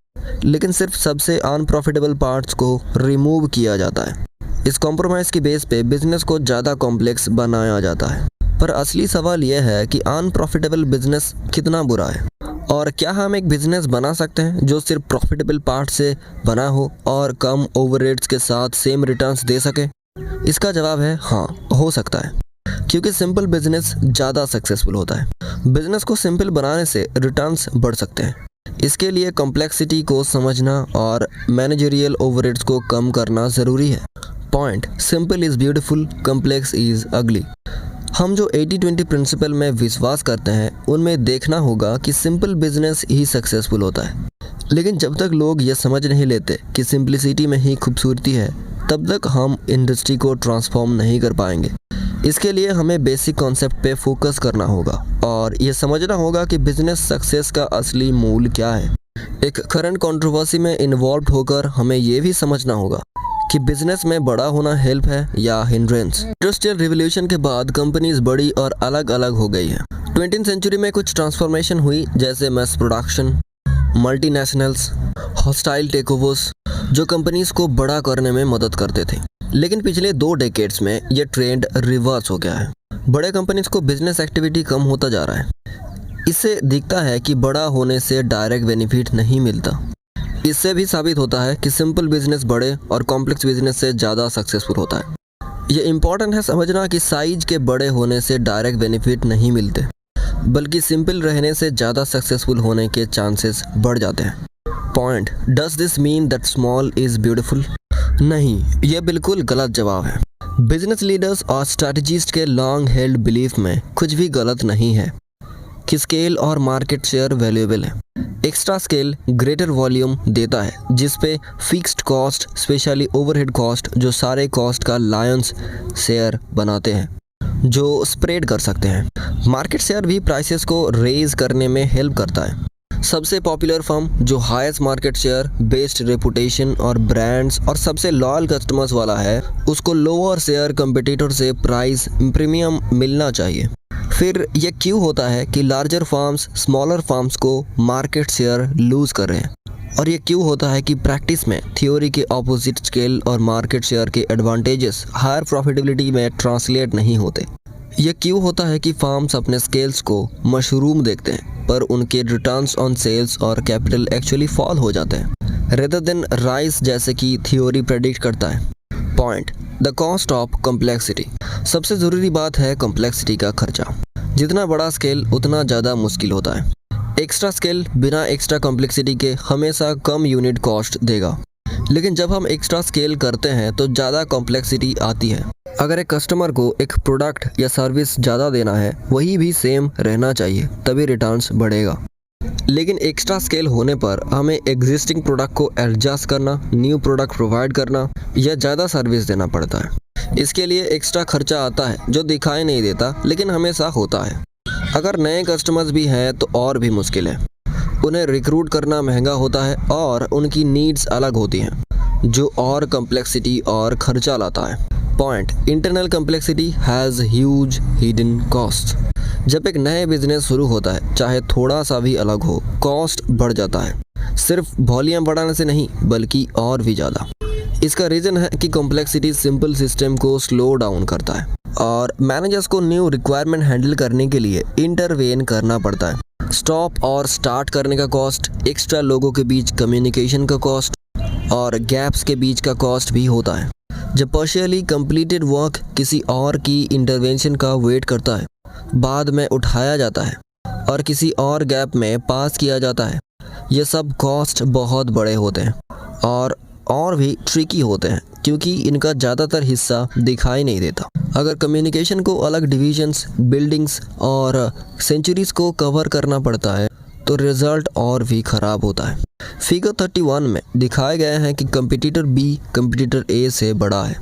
लेकिन सिर्फ सबसे अनप्रॉफिटेबल पार्ट्स को रिमूव किया जाता है। इस कॉम्प्रोमाइज़ की बेस पे बिजनेस को ज़्यादा कॉम्प्लेक्स बनाया जाता है। पर असली सवाल यह है कि अनप्रॉफिटेबल बिजनेस कितना बुरा है और क्या हम एक बिजनेस बना सकते हैं जो सिर्फ प्रॉफिटेबल पार्ट से बना हो और कम ओवरहेड्स के साथ सेम रिटर्न्स दे सके? इसका जवाब है हाँ, हो सकता है, क्योंकि सिंपल बिजनेस ज़्यादा सक्सेसफुल होता है। बिजनेस को सिंपल बनाने से रिटर्न्स बढ़ सकते हैं। इसके लिए कॉम्प्लेक्सिटी को समझना और मैनेजरियल ओवरहेड्स को कम करना ज़रूरी है। Point, simple is beautiful, complex is अगली। हम जो 80-20 प्रिंसिपल में विश्वास करते हैं उनमें देखना होगा कि सिंपल बिजनेस ही सक्सेसफुल होता है। लेकिन जब तक लोग ये समझ नहीं लेते कि सिंप्लिसिटी में ही खूबसूरती है, तब तक हम इंडस्ट्री को ट्रांसफॉर्म नहीं कर पाएंगे। इसके लिए हमें बेसिक कॉन्सेप्ट पे फोकस करना होगा और ये समझना होगा कि बिजनेस सक्सेस का असली मूल क्या है। एक करंट कंट्रोवर्सी में इन्वॉल्व होकर हमें ये भी समझना होगा कि बिजनेस में बड़ा होना हेल्प है या हिंड्रेंस। इंडस्ट्रियल रिवॉल्यूशन के बाद कंपनीज बड़ी और अलग अलग हो गई हैं। 20th सेंचुरी में कुछ ट्रांसफॉर्मेशन हुई, जैसे मैस प्रोडक्शन, मल्टीनेशनल्स, हॉस्टाइल टेकओवर्स, जो कंपनीज को बड़ा करने में मदद करते थे। लेकिन पिछले 2 डेकेड्स में ये ट्रेंड रिवर्स हो गया है। बड़े कंपनीज को बिजनेस एक्टिविटी कम होता जा रहा है। इससे दिखता है कि बड़ा होने से डायरेक्ट बेनिफिट नहीं मिलता। इससे भी साबित होता है कि सिंपल बिजनेस बड़े और कॉम्प्लेक्स बिजनेस से ज़्यादा सक्सेसफुल होता है। ये इम्पॉर्टेंट है समझना कि साइज के बड़े होने से डायरेक्ट बेनिफिट नहीं मिलते, बल्कि सिंपल रहने से ज़्यादा सक्सेसफुल होने के चांसेस बढ़ जाते हैं। Point, does this mean that small is beautiful? नहीं, यह बिल्कुल गलत जवाब है। बिजनेस लीडर्स और स्ट्रैटेजिस्ट के लॉन्ग हेल्ड बिलीफ में कुछ भी गलत नहीं है कि स्केल और मार्केट शेयर वैल्यूएबल है। एक्स्ट्रा स्केल ग्रेटर वॉल्यूम देता है, जिस पे fixed cost, specially overhead cost, जो सारे कॉस्ट का लायंस शेयर बनाते हैं, जो स्प्रेड कर सकते हैं। मार्केट शेयर भी प्राइसेस को रेज करने में हेल्प करता है। सबसे पॉपुलर फर्म जो highest market share, best reputation और ब्रांड्स और सबसे लॉयल कस्टमर्स वाला है, उसको लोअर शेयर कंपटीटर से प्राइस प्रीमियम मिलना चाहिए। फिर ये क्यों होता है कि लार्जर फार्म्स स्मॉलर फार्म्स को मार्केट शेयर लूज कर रहे हैं? और ये क्यों होता है कि प्रैक्टिस में थ्योरी के ऑपोजिट स्केल और मार्केट शेयर के एडवांटेजेस हायर प्रॉफिटेबिलिटी में ट्रांसलेट नहीं होते? ये क्यों होता है कि फार्म्स अपने स्केल्स को मशरूम देखते हैं पर उनके रिटर्न्स ऑन सेल्स और कैपिटल एक्चुअली फॉल हो जाते हैं रेदर देन राइज, जैसे कि थ्योरी प्रेडिक्ट करता है? Point, the cost of complexity. सबसे ज़रूरी बात है कॉम्प्लेक्सिटी का खर्चा। जितना बड़ा स्केल उतना ज़्यादा मुश्किल होता है। एक्स्ट्रा स्केल बिना एक्स्ट्रा कॉम्प्लेक्सिटी के हमेशा कम यूनिट कॉस्ट देगा, लेकिन जब हम एक्स्ट्रा स्केल करते हैं तो ज़्यादा कॉम्प्लेक्सिटी आती है। अगर एक कस्टमर को एक प्रोडक्ट या सर्विस ज़्यादा देना है, वही भी सेम रहना चाहिए, तभी रिटर्न्स बढ़ेगा। लेकिन एक्स्ट्रा स्केल होने पर हमें एग्जिस्टिंग प्रोडक्ट को एडजस्ट करना, न्यू प्रोडक्ट प्रोवाइड करना या ज़्यादा सर्विस देना पड़ता है। इसके लिए एक्स्ट्रा खर्चा आता है जो दिखाई नहीं देता लेकिन हमेशा होता है। अगर नए कस्टमर्स भी हैं तो और भी मुश्किल है। उन्हें रिक्रूट करना महंगा होता है और उनकी नीड्स अलग होती हैं, जो और कॉम्प्लेक्सिटी और खर्चा लाता है। Point, internal complexity has huge hidden cost. जब एक नए बिजनेस शुरू होता है, चाहे थोड़ा सा भी अलग हो, कॉस्ट बढ़ जाता है। सिर्फ वॉल्यूम बढ़ाने से नहीं, बल्कि और भी ज़्यादा। इसका रीज़न है कि कॉम्प्लेक्सिटी सिंपल सिस्टम को स्लो डाउन करता है और मैनेजर्स को न्यू रिक्वायरमेंट हैंडल करने के लिए इंटरवेन करना पड़ता है। स्टॉप और स्टार्ट करने का कॉस्ट, एक्स्ट्रा लोगों के बीच कम्युनिकेशन का कॉस्ट और गैप्स के बीच का कॉस्ट भी होता है। जब पार्शियली कंप्लीटेड वर्क किसी और की इंटरवेंशन का वेट करता है, बाद में उठाया जाता है और किसी और गैप में पास किया जाता है, ये सब कॉस्ट बहुत बड़े होते हैं और भी ट्रिकी होते हैं क्योंकि इनका ज़्यादातर हिस्सा दिखाई नहीं देता। अगर कम्युनिकेशन को अलग डिविजन्स, बिल्डिंग्स और सेंचुरीज को कवर करना पड़ता है तो रिजल्ट और भी ख़राब होता है। फिगर 31 में दिखाए गए हैं कि कंपटीटर बी कंपटीटर ए से बड़ा है,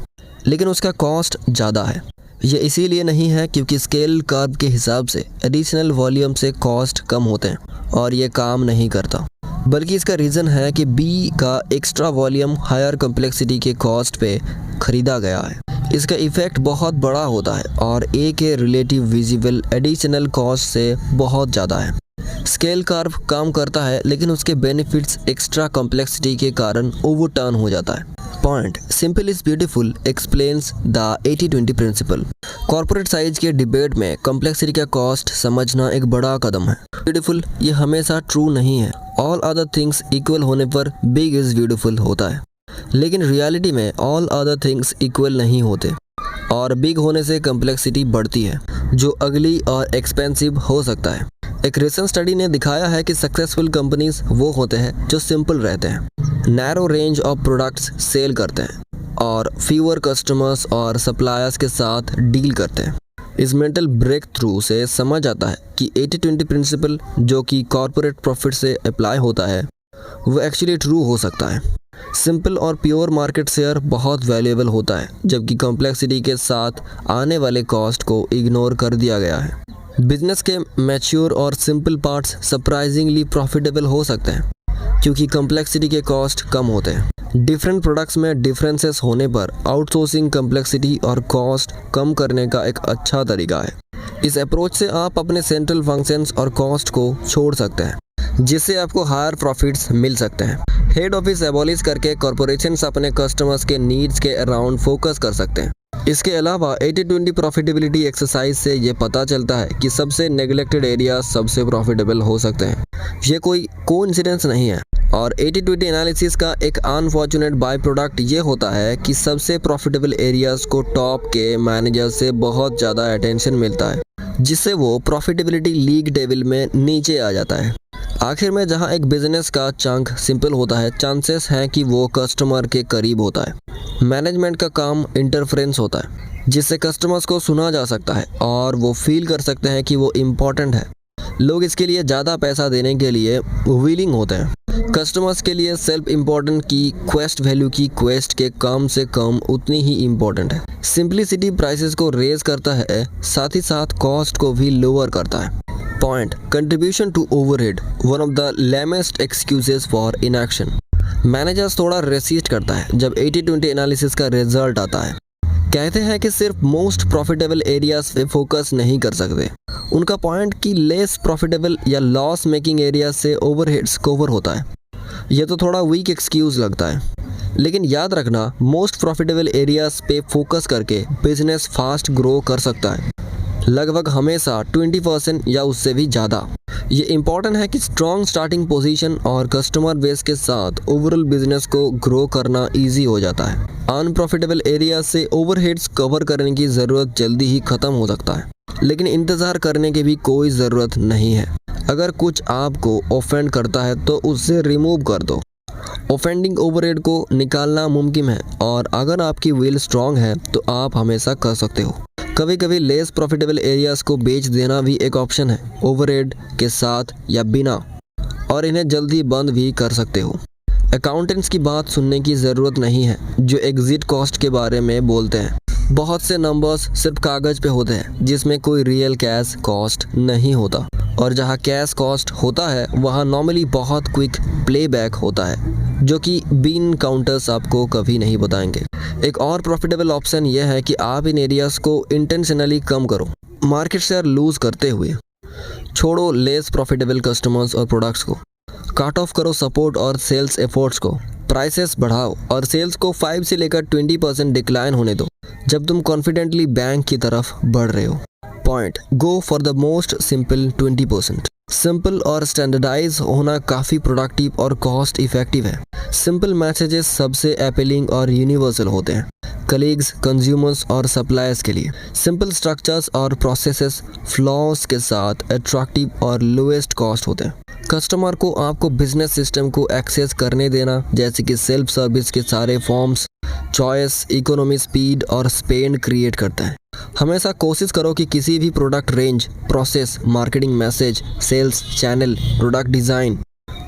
लेकिन उसका कॉस्ट ज़्यादा है। ये इसीलिए नहीं है क्योंकि स्केल कर्व के हिसाब से एडिशनल वॉल्यूम से कॉस्ट कम होते हैं और ये काम नहीं करता, बल्कि इसका रीज़न है कि बी का एक्स्ट्रा वॉल्यूम हायर कम्प्लेक्सिटी के कॉस्ट पे ख़रीदा गया है। इसका इफ़ेक्ट बहुत बड़ा होता है और ए के रिलेटिव विजिबल एडिशनल कॉस्ट से बहुत ज़्यादा है। स्केल कर्व काम करता है, लेकिन उसके बेनिफिट्स एक्स्ट्रा कॉम्प्लेक्सिटी के कारण ओवरटर्न हो जाता है। Point, simple is beautiful explains the 80-20 principle. Corporate size के डिबेट में कॉम्प्लेक्सिटी का कॉस्ट समझना एक बड़ा कदम है। ब्यूटीफुल ये हमेशा ट्रू नहीं है। ऑल अदर थिंग्स इक्वल होने पर बिग इज ब्यूटीफुल होता है, लेकिन रियलिटी में ऑल अदर थिंग्स इक्वल नहीं होते और बिग होने से कॉम्प्लेक्सिटी बढ़ती है, जो अगली और एक्सपेंसिव हो सकता है। एक रिसेंट स्टडी ने दिखाया है कि सक्सेसफुल कंपनीज वो होते हैं जो सिंपल रहते हैं, narrow range of products sell करते हैं और फीवर कस्टमर्स और सप्लायर्स के साथ डील करते हैं। इस मेंटल ब्रेक थ्रू से समझ आता है कि 80-20 प्रिंसिपल जो कि कॉर्पोरेट प्रॉफिट से अप्लाई होता है वो एक्चुअली ट्रू हो सकता है। सिंपल और प्योर मार्केट शेयर बहुत वैल्यूएबल होता है, जबकि कॉम्प्लेक्सिटी के साथ आने वाले कॉस्ट को इग्नोर कर दिया गया है। बिजनेस के मैच्योर और सिंपल पार्ट्स सरप्राइजिंगली प्रॉफिटेबल हो सकते हैं क्योंकि कॉम्प्लेक्सिटी के कॉस्ट कम होते हैं। डिफरेंट प्रोडक्ट्स में डिफरेंसेस होने पर आउटसोर्सिंग कॉम्प्लेक्सिटी और कॉस्ट कम करने का एक अच्छा तरीका है। इस अप्रोच से आप अपने सेंट्रल फंक्शंस और कॉस्ट को छोड़ सकते हैं, जिससे आपको हायर प्रॉफिट्स मिल सकते हैं। हेड ऑफिस एबॉलिश करके कॉर्पोरेशंस अपने कस्टमर्स के नीड्स के अराउंड फोकस कर सकते हैं। इसके अलावा 80-20 प्रॉफिटेबिलिटी एक्सरसाइज से ये पता चलता है कि सबसे नेग्लेक्टेड एरियाज सबसे प्रॉफिटेबल हो सकते हैं। ये कोई कोइंसिडेंस नहीं है और 80-20 एनालिसिस का एक अनफॉर्चुनेट बाय प्रोडक्ट ये होता है कि सबसे प्रॉफिटेबल एरियाज को टॉप के मैनेजर से बहुत ज़्यादा अटेंशन मिलता है, जिससे वो प्रॉफिटेबिलिटी लीग टेबल में नीचे आ जाता है। आखिर में जहां एक बिजनेस का चंक सिंपल होता है, चांसेस हैं कि वो कस्टमर के करीब होता है। मैनेजमेंट का काम इंटरफेरेंस होता है, जिससे कस्टमर्स को सुना जा सकता है और वो फील कर सकते हैं कि वो इम्पोर्टेंट है। लोग इसके लिए ज़्यादा पैसा देने के लिए विलिंग होते हैं। कस्टमर्स के लिए सेल्फ इम्पोर्टेंट की क्वेस्ट वैल्यू की क्वेस्ट के कम से कम उतनी ही इम्पोर्टेंट है। सिंप्लिसिटी प्राइसेस को रेज करता है, साथ ही साथ कॉस्ट को भी लोअर करता है। Point, contribution to overhead one of the lamest excuses for inaction. Managers थोड़ा रेसिस्ट करता है जब 80-20 एनालिसिस का रिजल्ट आता है। कहते हैं कि सिर्फ मोस्ट प्रॉफिटेबल एरियाज पे फोकस नहीं कर सकते। उनका पॉइंट कि लेस प्रॉफिटेबल या लॉस मेकिंग एरियाज से ओवरहेड्स कवर होता है। यह तो थोड़ा वीक एक्सक्यूज लगता है, लेकिन याद रखना मोस्ट प्रॉफिटेबल एरियाज पे फोकस करके बिजनेस फास्ट ग्रो कर सकता है, लगभग हमेशा 20% या उससे भी ज़्यादा। ये इम्पॉर्टेंट है कि स्ट्रॉन्ग स्टार्टिंग पोजीशन और कस्टमर बेस के साथ ओवरऑल बिजनेस को ग्रो करना इजी हो जाता है। अनप्रॉफिटेबल एरिया से ओवरहेड्स कवर करने की ज़रूरत जल्दी ही ख़त्म हो सकता है, लेकिन इंतज़ार करने की भी कोई ज़रूरत नहीं है। अगर कुछ आपको ऑफेंड करता है तो उससे रिमूव कर दो। ऑफेंडिंग ओवरहेड को निकालना मुमकिन है और अगर आपकी विल स्ट्रॉन्ग है तो आप हमेशा कर सकते हो। कभी कभी लेस प्रॉफिटेबल एरियाज को बेच देना भी एक ऑप्शन है, ओवरहेड के साथ या बिना, और इन्हें जल्दी बंद भी कर सकते हो। अकाउंटेंट्स की बात सुनने की ज़रूरत नहीं है जो एग्जिट कॉस्ट के बारे में बोलते हैं। बहुत से नंबर्स सिर्फ कागज़ पे होते हैं जिसमें कोई रियल कैश कॉस्ट नहीं होता, और जहाँ कैश कॉस्ट होता है वहाँ नॉर्मली बहुत क्विक प्लेबैक होता है। जो कि बीन काउंटर्स आपको कभी नहीं बताएंगे। एक और प्रॉफिटेबल ऑप्शन यह है कि आप इन एरियाज को इंटेंशनली कम करो, मार्केट शेयर लूज करते हुए। छोड़ो लेस प्रॉफिटेबल कस्टमर्स और प्रोडक्ट्स को, काट ऑफ करो सपोर्ट और सेल्स एफर्ट्स को, प्राइसेस बढ़ाओ और सेल्स को 5 से लेकर 20% डिक्लाइन होने दो जब तुम कॉन्फिडेंटली बैंक की तरफ बढ़ रहे हो। Point, go for the most simple 20%। Simple और स्टैंडर्डाइज होना काफ़ी प्रोडक्टिव और कॉस्ट इफेक्टिव है। सिंपल मैसेजेस सबसे अपीलिंग और यूनिवर्सल होते हैं कलीग्स, कंज्यूमर्स और सप्लायर्स के लिए। सिंपल स्ट्रक्चर्स और प्रोसेसेस फ्लॉस के साथ अट्रैक्टिव और लोएस्ट कॉस्ट होते हैं। कस्टमर को आपको बिजनेस सिस्टम को एक्सेस करने देना, जैसे कि सेल्फ सर्विस के सारे फॉर्म्स, चॉइस, इकोनॉमी, स्पीड और स्पेंड क्रिएट करता है। हमेशा कोशिश करो कि किसी भी product range, process, marketing message, sales channel, product design,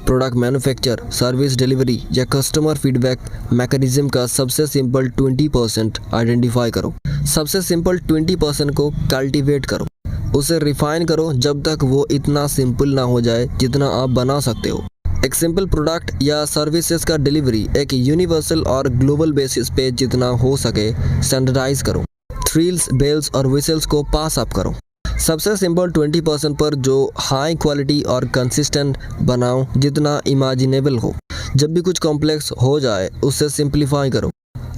product manufacture, service delivery या कस्टमर फीडबैक मैकेनिज्म का सबसे सिंपल 20% आइडेंटिफाई करो। सबसे सिंपल 20% को कल्टीवेट करो, उसे रिफाइन करो जब तक वो इतना सिंपल ना हो जाए जितना आप बना सकते हो। एक सिंपल प्रोडक्ट या सर्विसेज का डिलीवरी एक यूनिवर्सल और ग्लोबल बेसिस पे जितना हो सके स्टैंडर्डाइज करो। थ्रिल्स, बेल्स और विसल्स को पास अप करो। सबसे सिंपल 20% पर जो हाई क्वालिटी और कंसिस्टेंट बनाओ जितना इमेजिनेबल हो। जब भी कुछ कॉम्प्लेक्स हो जाए उसे सिंप्लीफाई करो,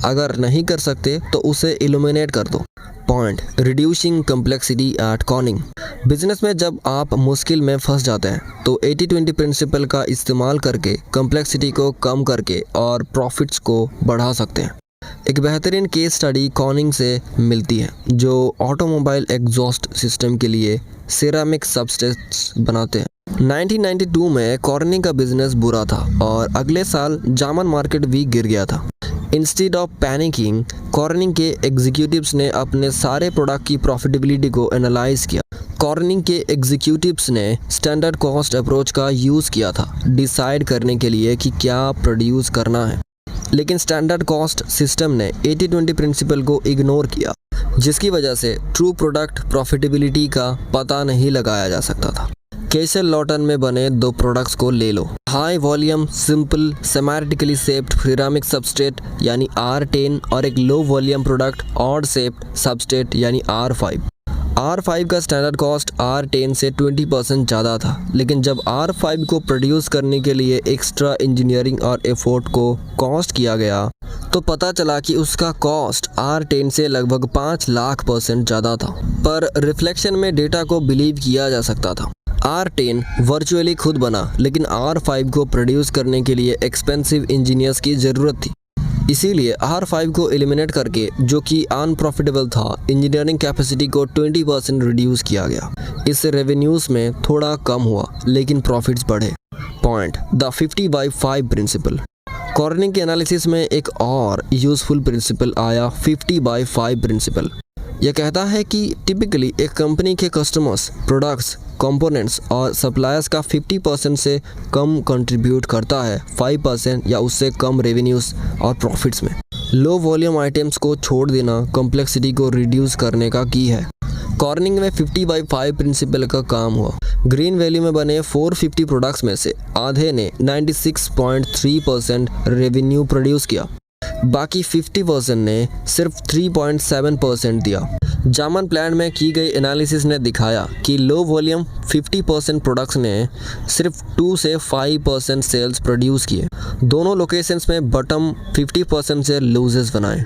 अगर नहीं कर सकते तो उसे इल्यूमिनेट कर दो। Point, reducing complexity at Corning. Business में जब आप मुश्किल में फंस जाते हैं तो 80-20 प्रिंसिपल का इस्तेमाल करके कम्प्लेक्सिटी को कम करके और प्रॉफिट्स को बढ़ा सकते हैं। एक बेहतरीन केस स्टडी कॉर्निंग से मिलती है, जो ऑटोमोबाइल एग्जॉस्ट सिस्टम के लिए सिरेमिक सबस्ट्रेट्स बनाते हैं। 1992 में कॉर्निंग का बिजनेस बुरा था और अगले साल जार्मन मार्केट भी गिर गया था। इंस्टेड ऑफ पैनिकिंग, कॉर्निंग के एग्जीक्यूटिव्स ने अपने सारे प्रोडक्ट की प्रॉफिटेबिलिटी को एनालाइज किया। कॉर्निंग के एग्जीक्यूटिव्स ने स्टैंडर्ड कॉस्ट अप्रोच का यूज़ किया था डिसाइड करने के लिए कि क्या प्रोड्यूस करना है, लेकिन स्टैंडर्ड कॉस्ट सिस्टम ने 80-20 प्रिंसिपल को इग्नोर किया, जिसकी वजह से ट्रू प्रोडक्ट प्रॉफिटेबिलिटी का पता नहीं लगाया जा सकता था। केसल लॉटन में बने दो प्रोडक्ट्स को ले लो, high volume simple symmetrically shaped ceramic substrate यानी R10 और एक low volume product odd shaped substrate यानी R5। R5 का स्टैंडर्ड कॉस्ट R10 से 20% ज़्यादा था, लेकिन जब R5 को प्रोड्यूस करने के लिए एक्स्ट्रा इंजीनियरिंग और एफर्ट को कॉस्ट किया गया तो पता चला कि उसका कॉस्ट R10 से लगभग 5 लाख % ज़्यादा था। पर रिफ्लेक्शन में डेटा को बिलीव किया जा सकता था। R10 वर्चुअली खुद बना, लेकिन R5 को प्रोड्यूस करने के लिए एक्सपेंसिव इंजीनियर्स की ज़रूरत थी। इसीलिए R5 को एलिमिनेट करके, जो कि अनप्रॉफिटेबल था, इंजीनियरिंग कैपेसिटी को 20% रिड्यूस किया गया। इससे रेवेन्यूज़ में थोड़ा कम हुआ लेकिन प्रॉफिट्स बढ़े। Point, the 50/5 principle. कॉर्निंग के एनालिसिस में एक और यूज़फुल प्रिंसिपल आया, 50/5 प्रिंसिपल। यह कहता है कि टिपिकली एक कंपनी के कस्टमर्स, प्रोडक्ट्स, कंपोनेंट्स और सप्लायर्स का 50% से कम कंट्रीब्यूट करता है 5% या उससे कम रेवेन्यूज़ और प्रॉफिट्स में। लो वॉल्यूम आइटम्स को छोड़ देना कॉम्प्लेक्सिटी को रिड्यूस करने का की है। कॉर्निंग में 50/5 प्रिंसिपल का काम हुआ। ग्रीन वैल्यू में बने 450 प्रोडक्ट्स में से आधे ने 96.3% रेवेन्यू प्रोड्यूस किया, बाकी 50% ने सिर्फ 3.7% दिया। जार्मन प्लांट में की गई एनालिसिस ने दिखाया कि लो वॉल्यूम 50% प्रोडक्ट्स ने सिर्फ 2 से 5% सेल्स प्रोड्यूस किए। दोनों लोकेशंस में बॉटम 50% से लूजेस बनाए।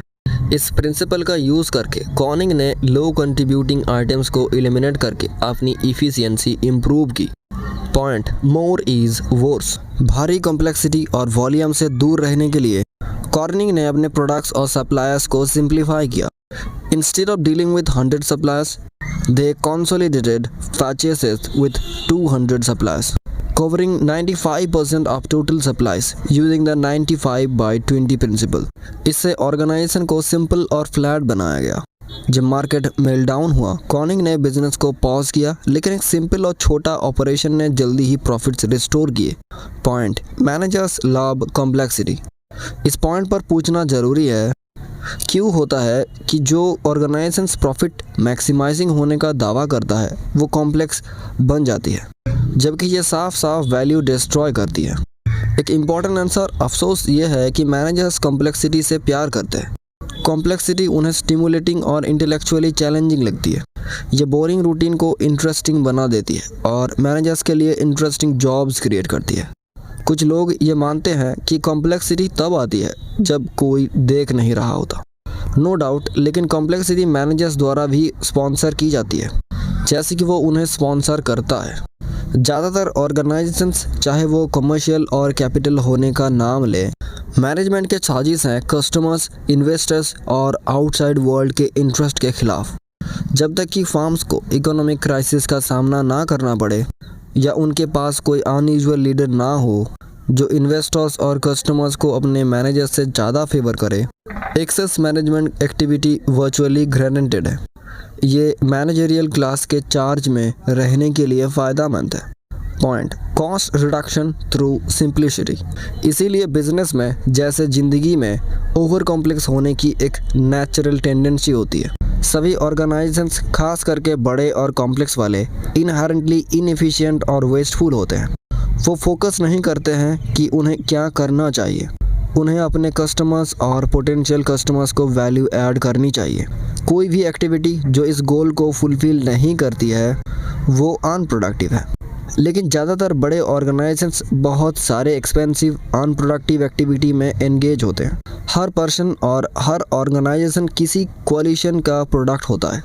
इस प्रिंसिपल का यूज़ करके कॉर्निंग ने लो कंट्रीब्यूटिंग आइटम्स को एलिमिनेट करके अपनी इफ़िशियंसी इम्प्रूव की। Point, more is verse. भारी कॉम्प्लेक्सिटी और वॉल्यूम से दूर रहने के लिए कॉर्निंग ने अपने प्रोडक्ट्स और सप्लायर्स को सिंप्लीफाई किया। Instead of dealing with 100 suppliers, they consolidated purchases with 200 suppliers, covering 95% of total supplies using the 95/20 principle. इससे ऑर्गेनाइजेशन को सिंपल और फ्लैट बनाया गया। जब मार्केट मेल्टडाउन हुआ, कॉर्निंग ने बिजनेस को पॉज किया, लेकिन एक सिंपल और छोटा ऑपरेशन ने जल्दी ही प्रॉफिट्स रिस्टोर किए। Point, managers love complexity. इस पॉइंट पर पूछना ज़रूरी है, क्यों होता है कि जो ऑर्गेनाइजेशंस प्रॉफिट मैक्सिमाइजिंग होने का दावा करता है वो कॉम्प्लेक्स बन जाती है, जबकि ये साफ साफ वैल्यू डिस्ट्रॉय करती है। एक इम्पॉर्टेंट आंसर अफसोस ये है कि मैनेजर्स कॉम्प्लेक्सिटी से प्यार करते हैं। कॉम्प्लेक्सिटी उन्हें स्टिमुलेटिंग और इंटेलेक्चुअली चैलेंजिंग लगती है। ये बोरिंग रूटीन को इंटरेस्टिंग बना देती है और मैनेजर्स के लिए इंटरेस्टिंग जॉब्स क्रिएट करती है। कुछ लोग ये मानते हैं कि कॉम्प्लेक्सिटी तब आती है जब कोई देख नहीं रहा होता। नो डाउट, लेकिन कॉम्प्लेक्सिटी मैनेजर्स द्वारा भी स्पॉन्सर की जाती है, जैसे कि वो उन्हें स्पॉन्सर करता है। ज़्यादातर ऑर्गेनाइजेशंस, चाहे वो कमर्शियल और कैपिटल होने का नाम ले, मैनेजमेंट के साजिश हैं कस्टमर्स, इन्वेस्टर्स और आउटसाइड वर्ल्ड के इंटरेस्ट के खिलाफ। जब तक कि फर्म्स को इकोनॉमिक क्राइसिस का सामना ना करना पड़े या उनके पास कोई अनयूजुअल लीडर ना हो जो इन्वेस्टर्स और कस्टमर्स को अपने मैनेजर्स से ज़्यादा फेवर करे, एक्सेस मैनेजमेंट एक्टिविटी वर्चुअली ग्रेनेटेड है। ये मैनेजरियल क्लास के चार्ज में रहने के लिए फ़ायदेमंद है। Point, cost reduction through simplicity. इसीलिए बिजनेस में जैसे ज़िंदगी में ओवर कॉम्प्लेक्स होने की एक नेचुरल टेंडेंसी होती है। सभी ऑर्गेनाइजेशंस, खास करके बड़े और कॉम्प्लेक्स वाले, इनहेरेंटली इनएफिशिएंट और वेस्टफुल होते हैं। वो फोकस नहीं करते हैं कि उन्हें क्या करना चाहिए। उन्हें अपने कस्टमर्स और पोटेंशियल कस्टमर्स को वैल्यू ऐड करनी चाहिए। कोई भी एक्टिविटी जो इस गोल को फुलफिल नहीं करती है वो अनप्रोडक्टिव है। लेकिन ज़्यादातर बड़े ऑर्गेनाइजेशंस बहुत सारे एक्सपेंसिव अनप्रोडक्टिव एक्टिविटी में एंगेज होते हैं। हर पर्सन और हर ऑर्गेनाइजेशन किसी कोलिशन का प्रोडक्ट होता है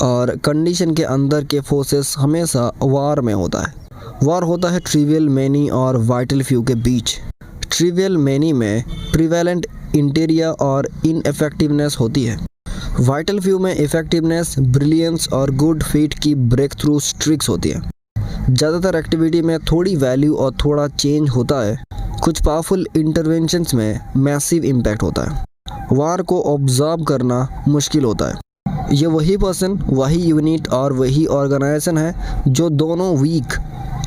और कंडीशन के अंदर के फोर्सेस हमेशा वार में होता है। वार होता है ट्रिवियल मैनी और वाइटल फ्यू के बीच। ट्रिवियल मैनी में प्रिवेलेंट इंटीरियर और इनएफेक्टिवनेस होती है। वाइटल फ्यू में इफेक्टिवनेस, ब्रिलियंस और गुड फिट की ब्रेक थ्रू स्ट्रिक्स होती है। ज़्यादातर एक्टिविटी में थोड़ी वैल्यू और थोड़ा चेंज होता है। कुछ पावरफुल इंटरवेंशंस में मैसिव इम्पैक्ट होता है। वार को ऑब्जर्व करना मुश्किल होता है। ये वही पर्सन, वही यूनिट और वही ऑर्गेनाइजेशन है जो दोनों वीक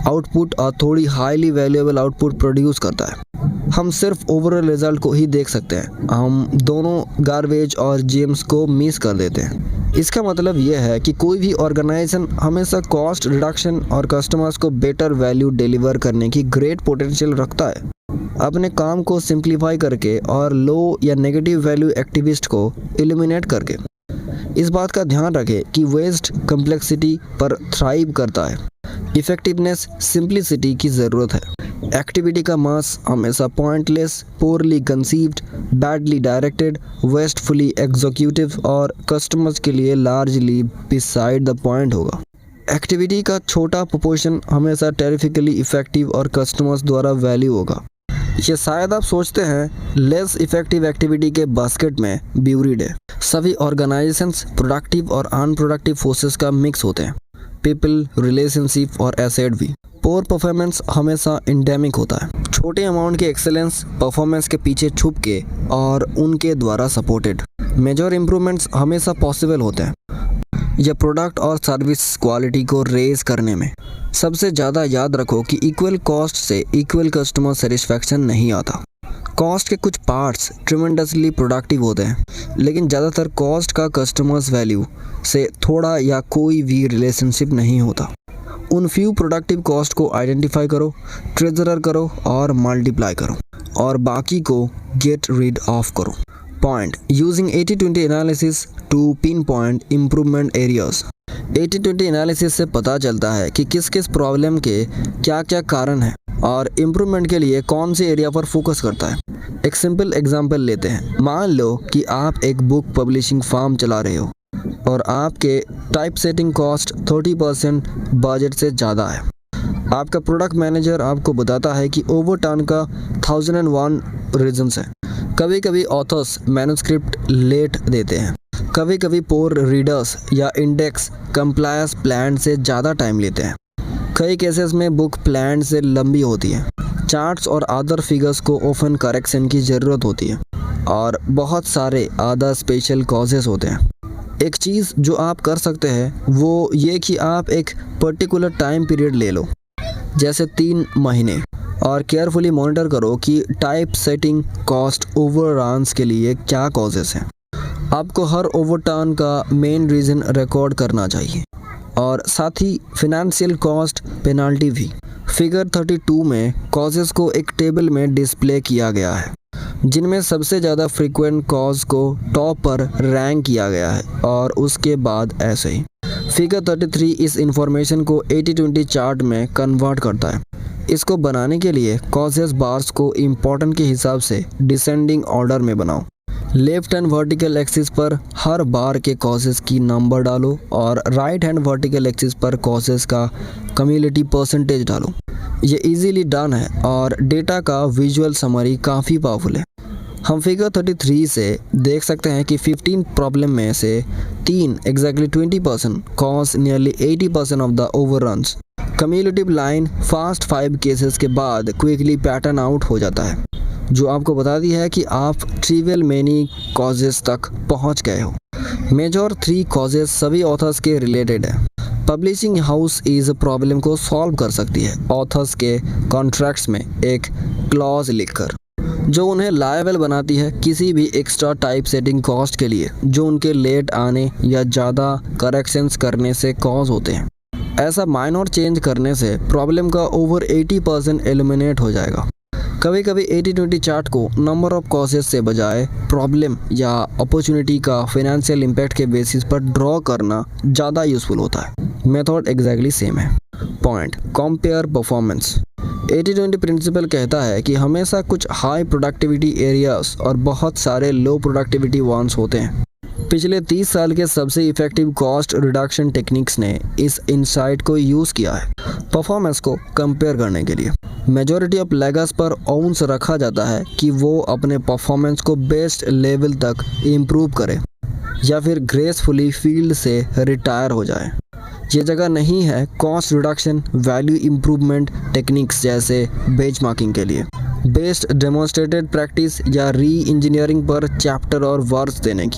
आउटपुट और थोड़ी हाईली वैल्यूएबल आउटपुट प्रोड्यूस करता है। हम सिर्फ ओवरऑल रिजल्ट को ही देख सकते हैं। हम दोनों गार्बेज और जेम्स को मिस कर देते हैं। इसका मतलब यह है कि कोई भी ऑर्गेनाइजेशन हमेशा कॉस्ट रिडक्शन और कस्टमर्स को बेटर वैल्यू डिलीवर करने की ग्रेट पोटेंशियल रखता है। अपने काम को सिंप्लीफाई करके और लो या नेगेटिव वैल्यू एक्टिविस्ट को एलिमिनेट करके। इस बात का ध्यान रखें कि वेस्ट कम्प्लेक्सिटी पर थ्राइव करता है। इफेक्टिवनेस सिंप्लिसिटी की ज़रूरत है। एक्टिविटी का मास हमेशा pointless, poorly conceived, badly directed, wastefully executive और कस्टमर्स के लिए लार्जली बिसाइड द पॉइंट होगा। एक्टिविटी का छोटा प्रोपोर्शन हमेशा टेरिफिकली इफेक्टिव और कस्टमर्स द्वारा वैल्यू होगा। ये शायद आप सोचते हैं लेस इफेक्टिव एक्टिविटी के बास्केट में ब्यूरिड है। सभी ऑर्गेनाइजेशंस प्रोडक्टिव और अनप्रोडक्टिव फोर्सेस का मिक्स होते हैं। पीपल, रिलेशनशिप और एसेट भी। पोर परफॉर्मेंस हमेशा इंडेमिक होता है। छोटे अमाउंट के एक्सेलेंस परफॉर्मेंस के पीछे छुप के और उनके द्वारा सपोर्टेड मेजर इंप्रूवमेंट्स हमेशा पॉसिबल होते हैं। यह प्रोडक्ट और सर्विस क्वालिटी को रेज करने में। सबसे ज़्यादा याद रखो कि इक्वल कॉस्ट से इक्वल कस्टमर सेटिस्फैक्शन नहीं आता। कॉस्ट के कुछ पार्ट्स ट्रिमेंडसली प्रोडक्टिव होते हैं, लेकिन ज़्यादातर कॉस्ट का कस्टमर्स वैल्यू से थोड़ा या कोई भी रिलेशनशिप नहीं होता। उन फ्यू प्रोडक्टिव कॉस्ट को आइडेंटिफाई करो, ट्रेजरर करो और मल्टीप्लाई करो और बाकी को गेट रीड ऑफ करो। Point, using 80-20 analysis to pinpoint improvement areas. 80-20 analysis से पता चलता है कि किस किस प्रॉब्लम के क्या क्या कारण हैं और इम्प्रूवमेंट के लिए कौन से एरिया पर फोकस करता है। एक सिंपल एग्जांपल लेते हैं। मान लो कि आप एक बुक पब्लिशिंग फार्म चला रहे हो और आपके टाइप सेटिंग कॉस्ट 30% बजट से ज़्यादा है। आपका प्रोडक्ट मैनेजर आपको बताता है कि ओवरटर्न का 1001 रीजंस है। कभी कभी ऑथर्स मैन्युस्क्रिप्ट लेट देते हैं, कभी कभी पोर रीडर्स या इंडेक्स कंप्लायंस प्लान से ज़्यादा टाइम लेते हैं। कई केसेस में बुक प्लान से लंबी होती है। चार्ट्स और अदर फिगर्स को ओपन करेक्शन की ज़रूरत होती है और बहुत सारे अदर स्पेशल कॉजेस होते हैं। एक चीज़ जो आप कर सकते हैं वो ये कि आप एक पर्टिकुलर टाइम पीरियड ले लो, जैसे 3 महीने, और केयरफुली मॉनिटर करो कि टाइप सेटिंग कॉस्ट ओवररन्स के लिए क्या कॉजेस हैं। आपको हर ओवरटर्न का मेन रीज़न रिकॉर्ड करना चाहिए और साथ ही फिनेंशियल कॉस्ट पेनाल्टी भी। फिगर 32 में कॉजेज़ को एक टेबल में डिस्प्ले किया गया है, जिनमें सबसे ज़्यादा फ्रीक्वेंट कॉज को टॉप पर रैंक किया गया है और उसके बाद ऐसे ही। फिगर 33 इस इंफॉर्मेशन को 80-20 चार्ट में कन्वर्ट करता है। इसको बनाने के लिए कॉजेस बार्स को इम्पोर्टेंट के हिसाब से डिसेंडिंग ऑर्डर में बनाओ। लेफ्ट हैंड वर्टिकल एक्सिस पर हर बार के कॉजेस की नंबर डालो और राइट हैंड वर्टिकल एक्सिस पर कॉजेस का कम्युलेटिव परसेंटेज डालो। ये इजीली डन है और डेटा का विजुअल समरी काफ़ी पावरफुल है। हम फिगर 33 से देख सकते हैं कि 15 प्रॉब्लम में से 3 exactly 20% cause nearly 80% of the overruns. Cumulative line fast 5 cases के बाद क्विकली पैटर्न आउट हो जाता है, जो आपको बताती है कि आप ट्रिवियल मेनी कॉजेस तक पहुंच गए हो। मेजर 3 कॉजेस सभी ऑथर्स के रिलेटेड है। पब्लिशिंग हाउस इस प्रॉब्लम को सॉल्व कर सकती है ऑथर्स के कॉन्ट्रैक्ट्स में एक क्लॉज लिखकर, जो उन्हें लायबल बनाती है किसी भी एक्स्ट्रा टाइप सेटिंग कॉस्ट के लिए जो उनके लेट आने या ज़्यादा करेक्शंस करने से कॉज होते हैं। ऐसा माइनर चेंज करने से प्रॉब्लम का ओवर 80% एलिमिनेट हो जाएगा। कभी कभी 80-20 चार्ट को नंबर ऑफ कॉजेस से बजाय प्रॉब्लम या अपॉर्चुनिटी का फाइनेंशियल इम्पैक्ट के बेसिस पर ड्रॉ करना ज़्यादा यूजफुल होता है। मेथड एग्जैक्टली सेम है। Point compare performance. 80-20 प्रिंसिपल कहता है कि हमेशा कुछ हाई प्रोडक्टिविटी एरियाज और बहुत सारे लो प्रोडक्टिविटी वंस होते हैं। पिछले 30 साल के सबसे इफेक्टिव कॉस्ट रिडक्शन टेक्निक्स ने इस इंसाइट को यूज़ किया है परफॉर्मेंस को कंपेयर करने के लिए। मेजॉरिटी ऑफ लेगर्स पर ओन्स रखा जाता है कि वो अपने परफॉर्मेंस को बेस्ट लेवल तक इम्प्रूव करे या फिर ग्रेसफुली फील्ड से रिटायर हो जाए। ये जगह नहीं है cost reduction value improvement techniques जैसे बेंचमार्किंग के लिए, बेस्ट डेमोन्स्ट्रेटेड प्रैक्टिस या री इंजीनियरिंग पर चैप्टर और वर्ड्स देने की।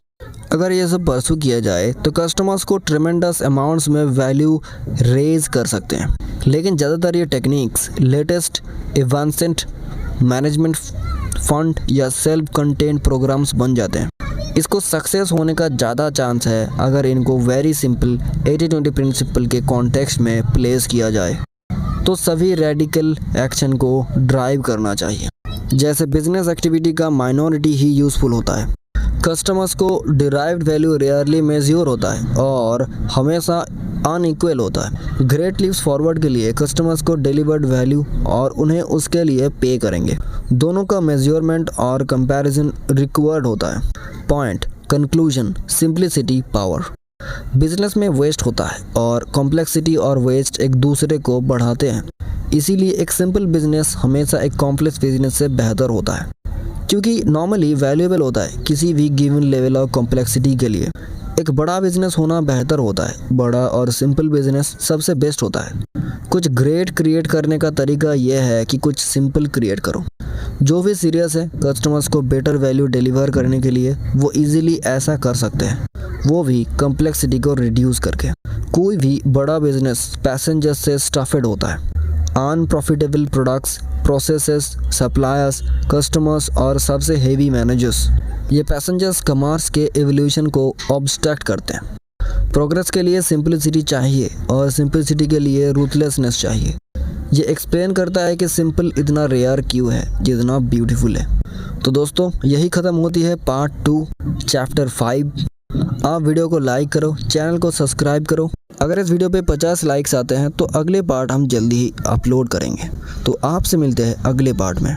अगर ये सब परसू किया जाए तो कस्टमर्स को ट्रेमेंडस अमाउंट्स में वैल्यू रेज कर सकते हैं, लेकिन ज़्यादातर ये techniques latest advanced management fund या सेल्फ कंटेंट प्रोग्राम्स बन जाते हैं। इसको सक्सेस होने का ज़्यादा चांस है अगर इनको वेरी सिंपल 80-20 प्रिंसिपल के कॉन्टेक्स्ट में प्लेस किया जाए। तो सभी रेडिकल एक्शन को ड्राइव करना चाहिए। जैसे बिजनेस एक्टिविटी का माइनॉरिटी ही यूज़फुल होता है, कस्टमर्स को डिराइव्ड वैल्यू रेयरली मेज्योर होता है और हमेशा अनइक्वल होता है। ग्रेट लीप्स फॉरवर्ड के लिए कस्टमर्स को डिलीवर्ड वैल्यू और उन्हें उसके लिए पे करेंगे, दोनों का मेजरमेंट और कंपैरिजन रिक्वायर्ड होता है। Point conclusion simplicity power. Business में वेस्ट होता है और कॉम्प्लेक्सिटी और वेस्ट एक दूसरे को बढ़ाते हैं, इसीलिए एक सिंपल बिजनेस हमेशा एक कॉम्प्लेक्स बिजनेस से बेहतर होता है, क्योंकि नॉर्मली वैल्यूएबल होता है किसी भी गिवन लेवल ऑफ कॉम्प्लेक्सिटी के लिए। एक बड़ा बिजनेस होना बेहतर होता है, बड़ा और सिंपल बिजनेस सबसे बेस्ट होता है। कुछ ग्रेट क्रिएट करने का तरीका यह है कि कुछ सिंपल क्रिएट करो। जो भी सीरियस है कस्टमर्स को बेटर वैल्यू डिलीवर करने के लिए वो इजीली ऐसा कर सकते हैं, वो भी कॉम्प्लेक्सिटी को रिड्यूस करके। कोई भी बड़ा बिजनेस पैसेंजर्स से स्टफेड होता है, unprofitable products, processes, suppliers, customers और सबसे हेवी मैनेजर्स। ये पैसेंजर्स कॉमर्स के एवोल्यूशन को ऑब्स्ट्रैक्ट करते हैं। प्रोग्रेस के लिए सिंपलिसिटी चाहिए और सिंपलिसिटी के लिए रूथलेसनेस चाहिए। ये एक्सप्लेन करता है कि सिंपल इतना रेयर क्यों है जितना ब्यूटीफुल है। तो दोस्तों यही ख़त्म होती है पार्ट 2 चैप्टर 5। आप वीडियो को लाइक करो, चैनल को सब्सक्राइब करो। अगर इस वीडियो पे 50 लाइक्स आते हैं तो अगले पार्ट हम जल्दी ही अपलोड करेंगे। तो आपसे मिलते हैं अगले पार्ट में।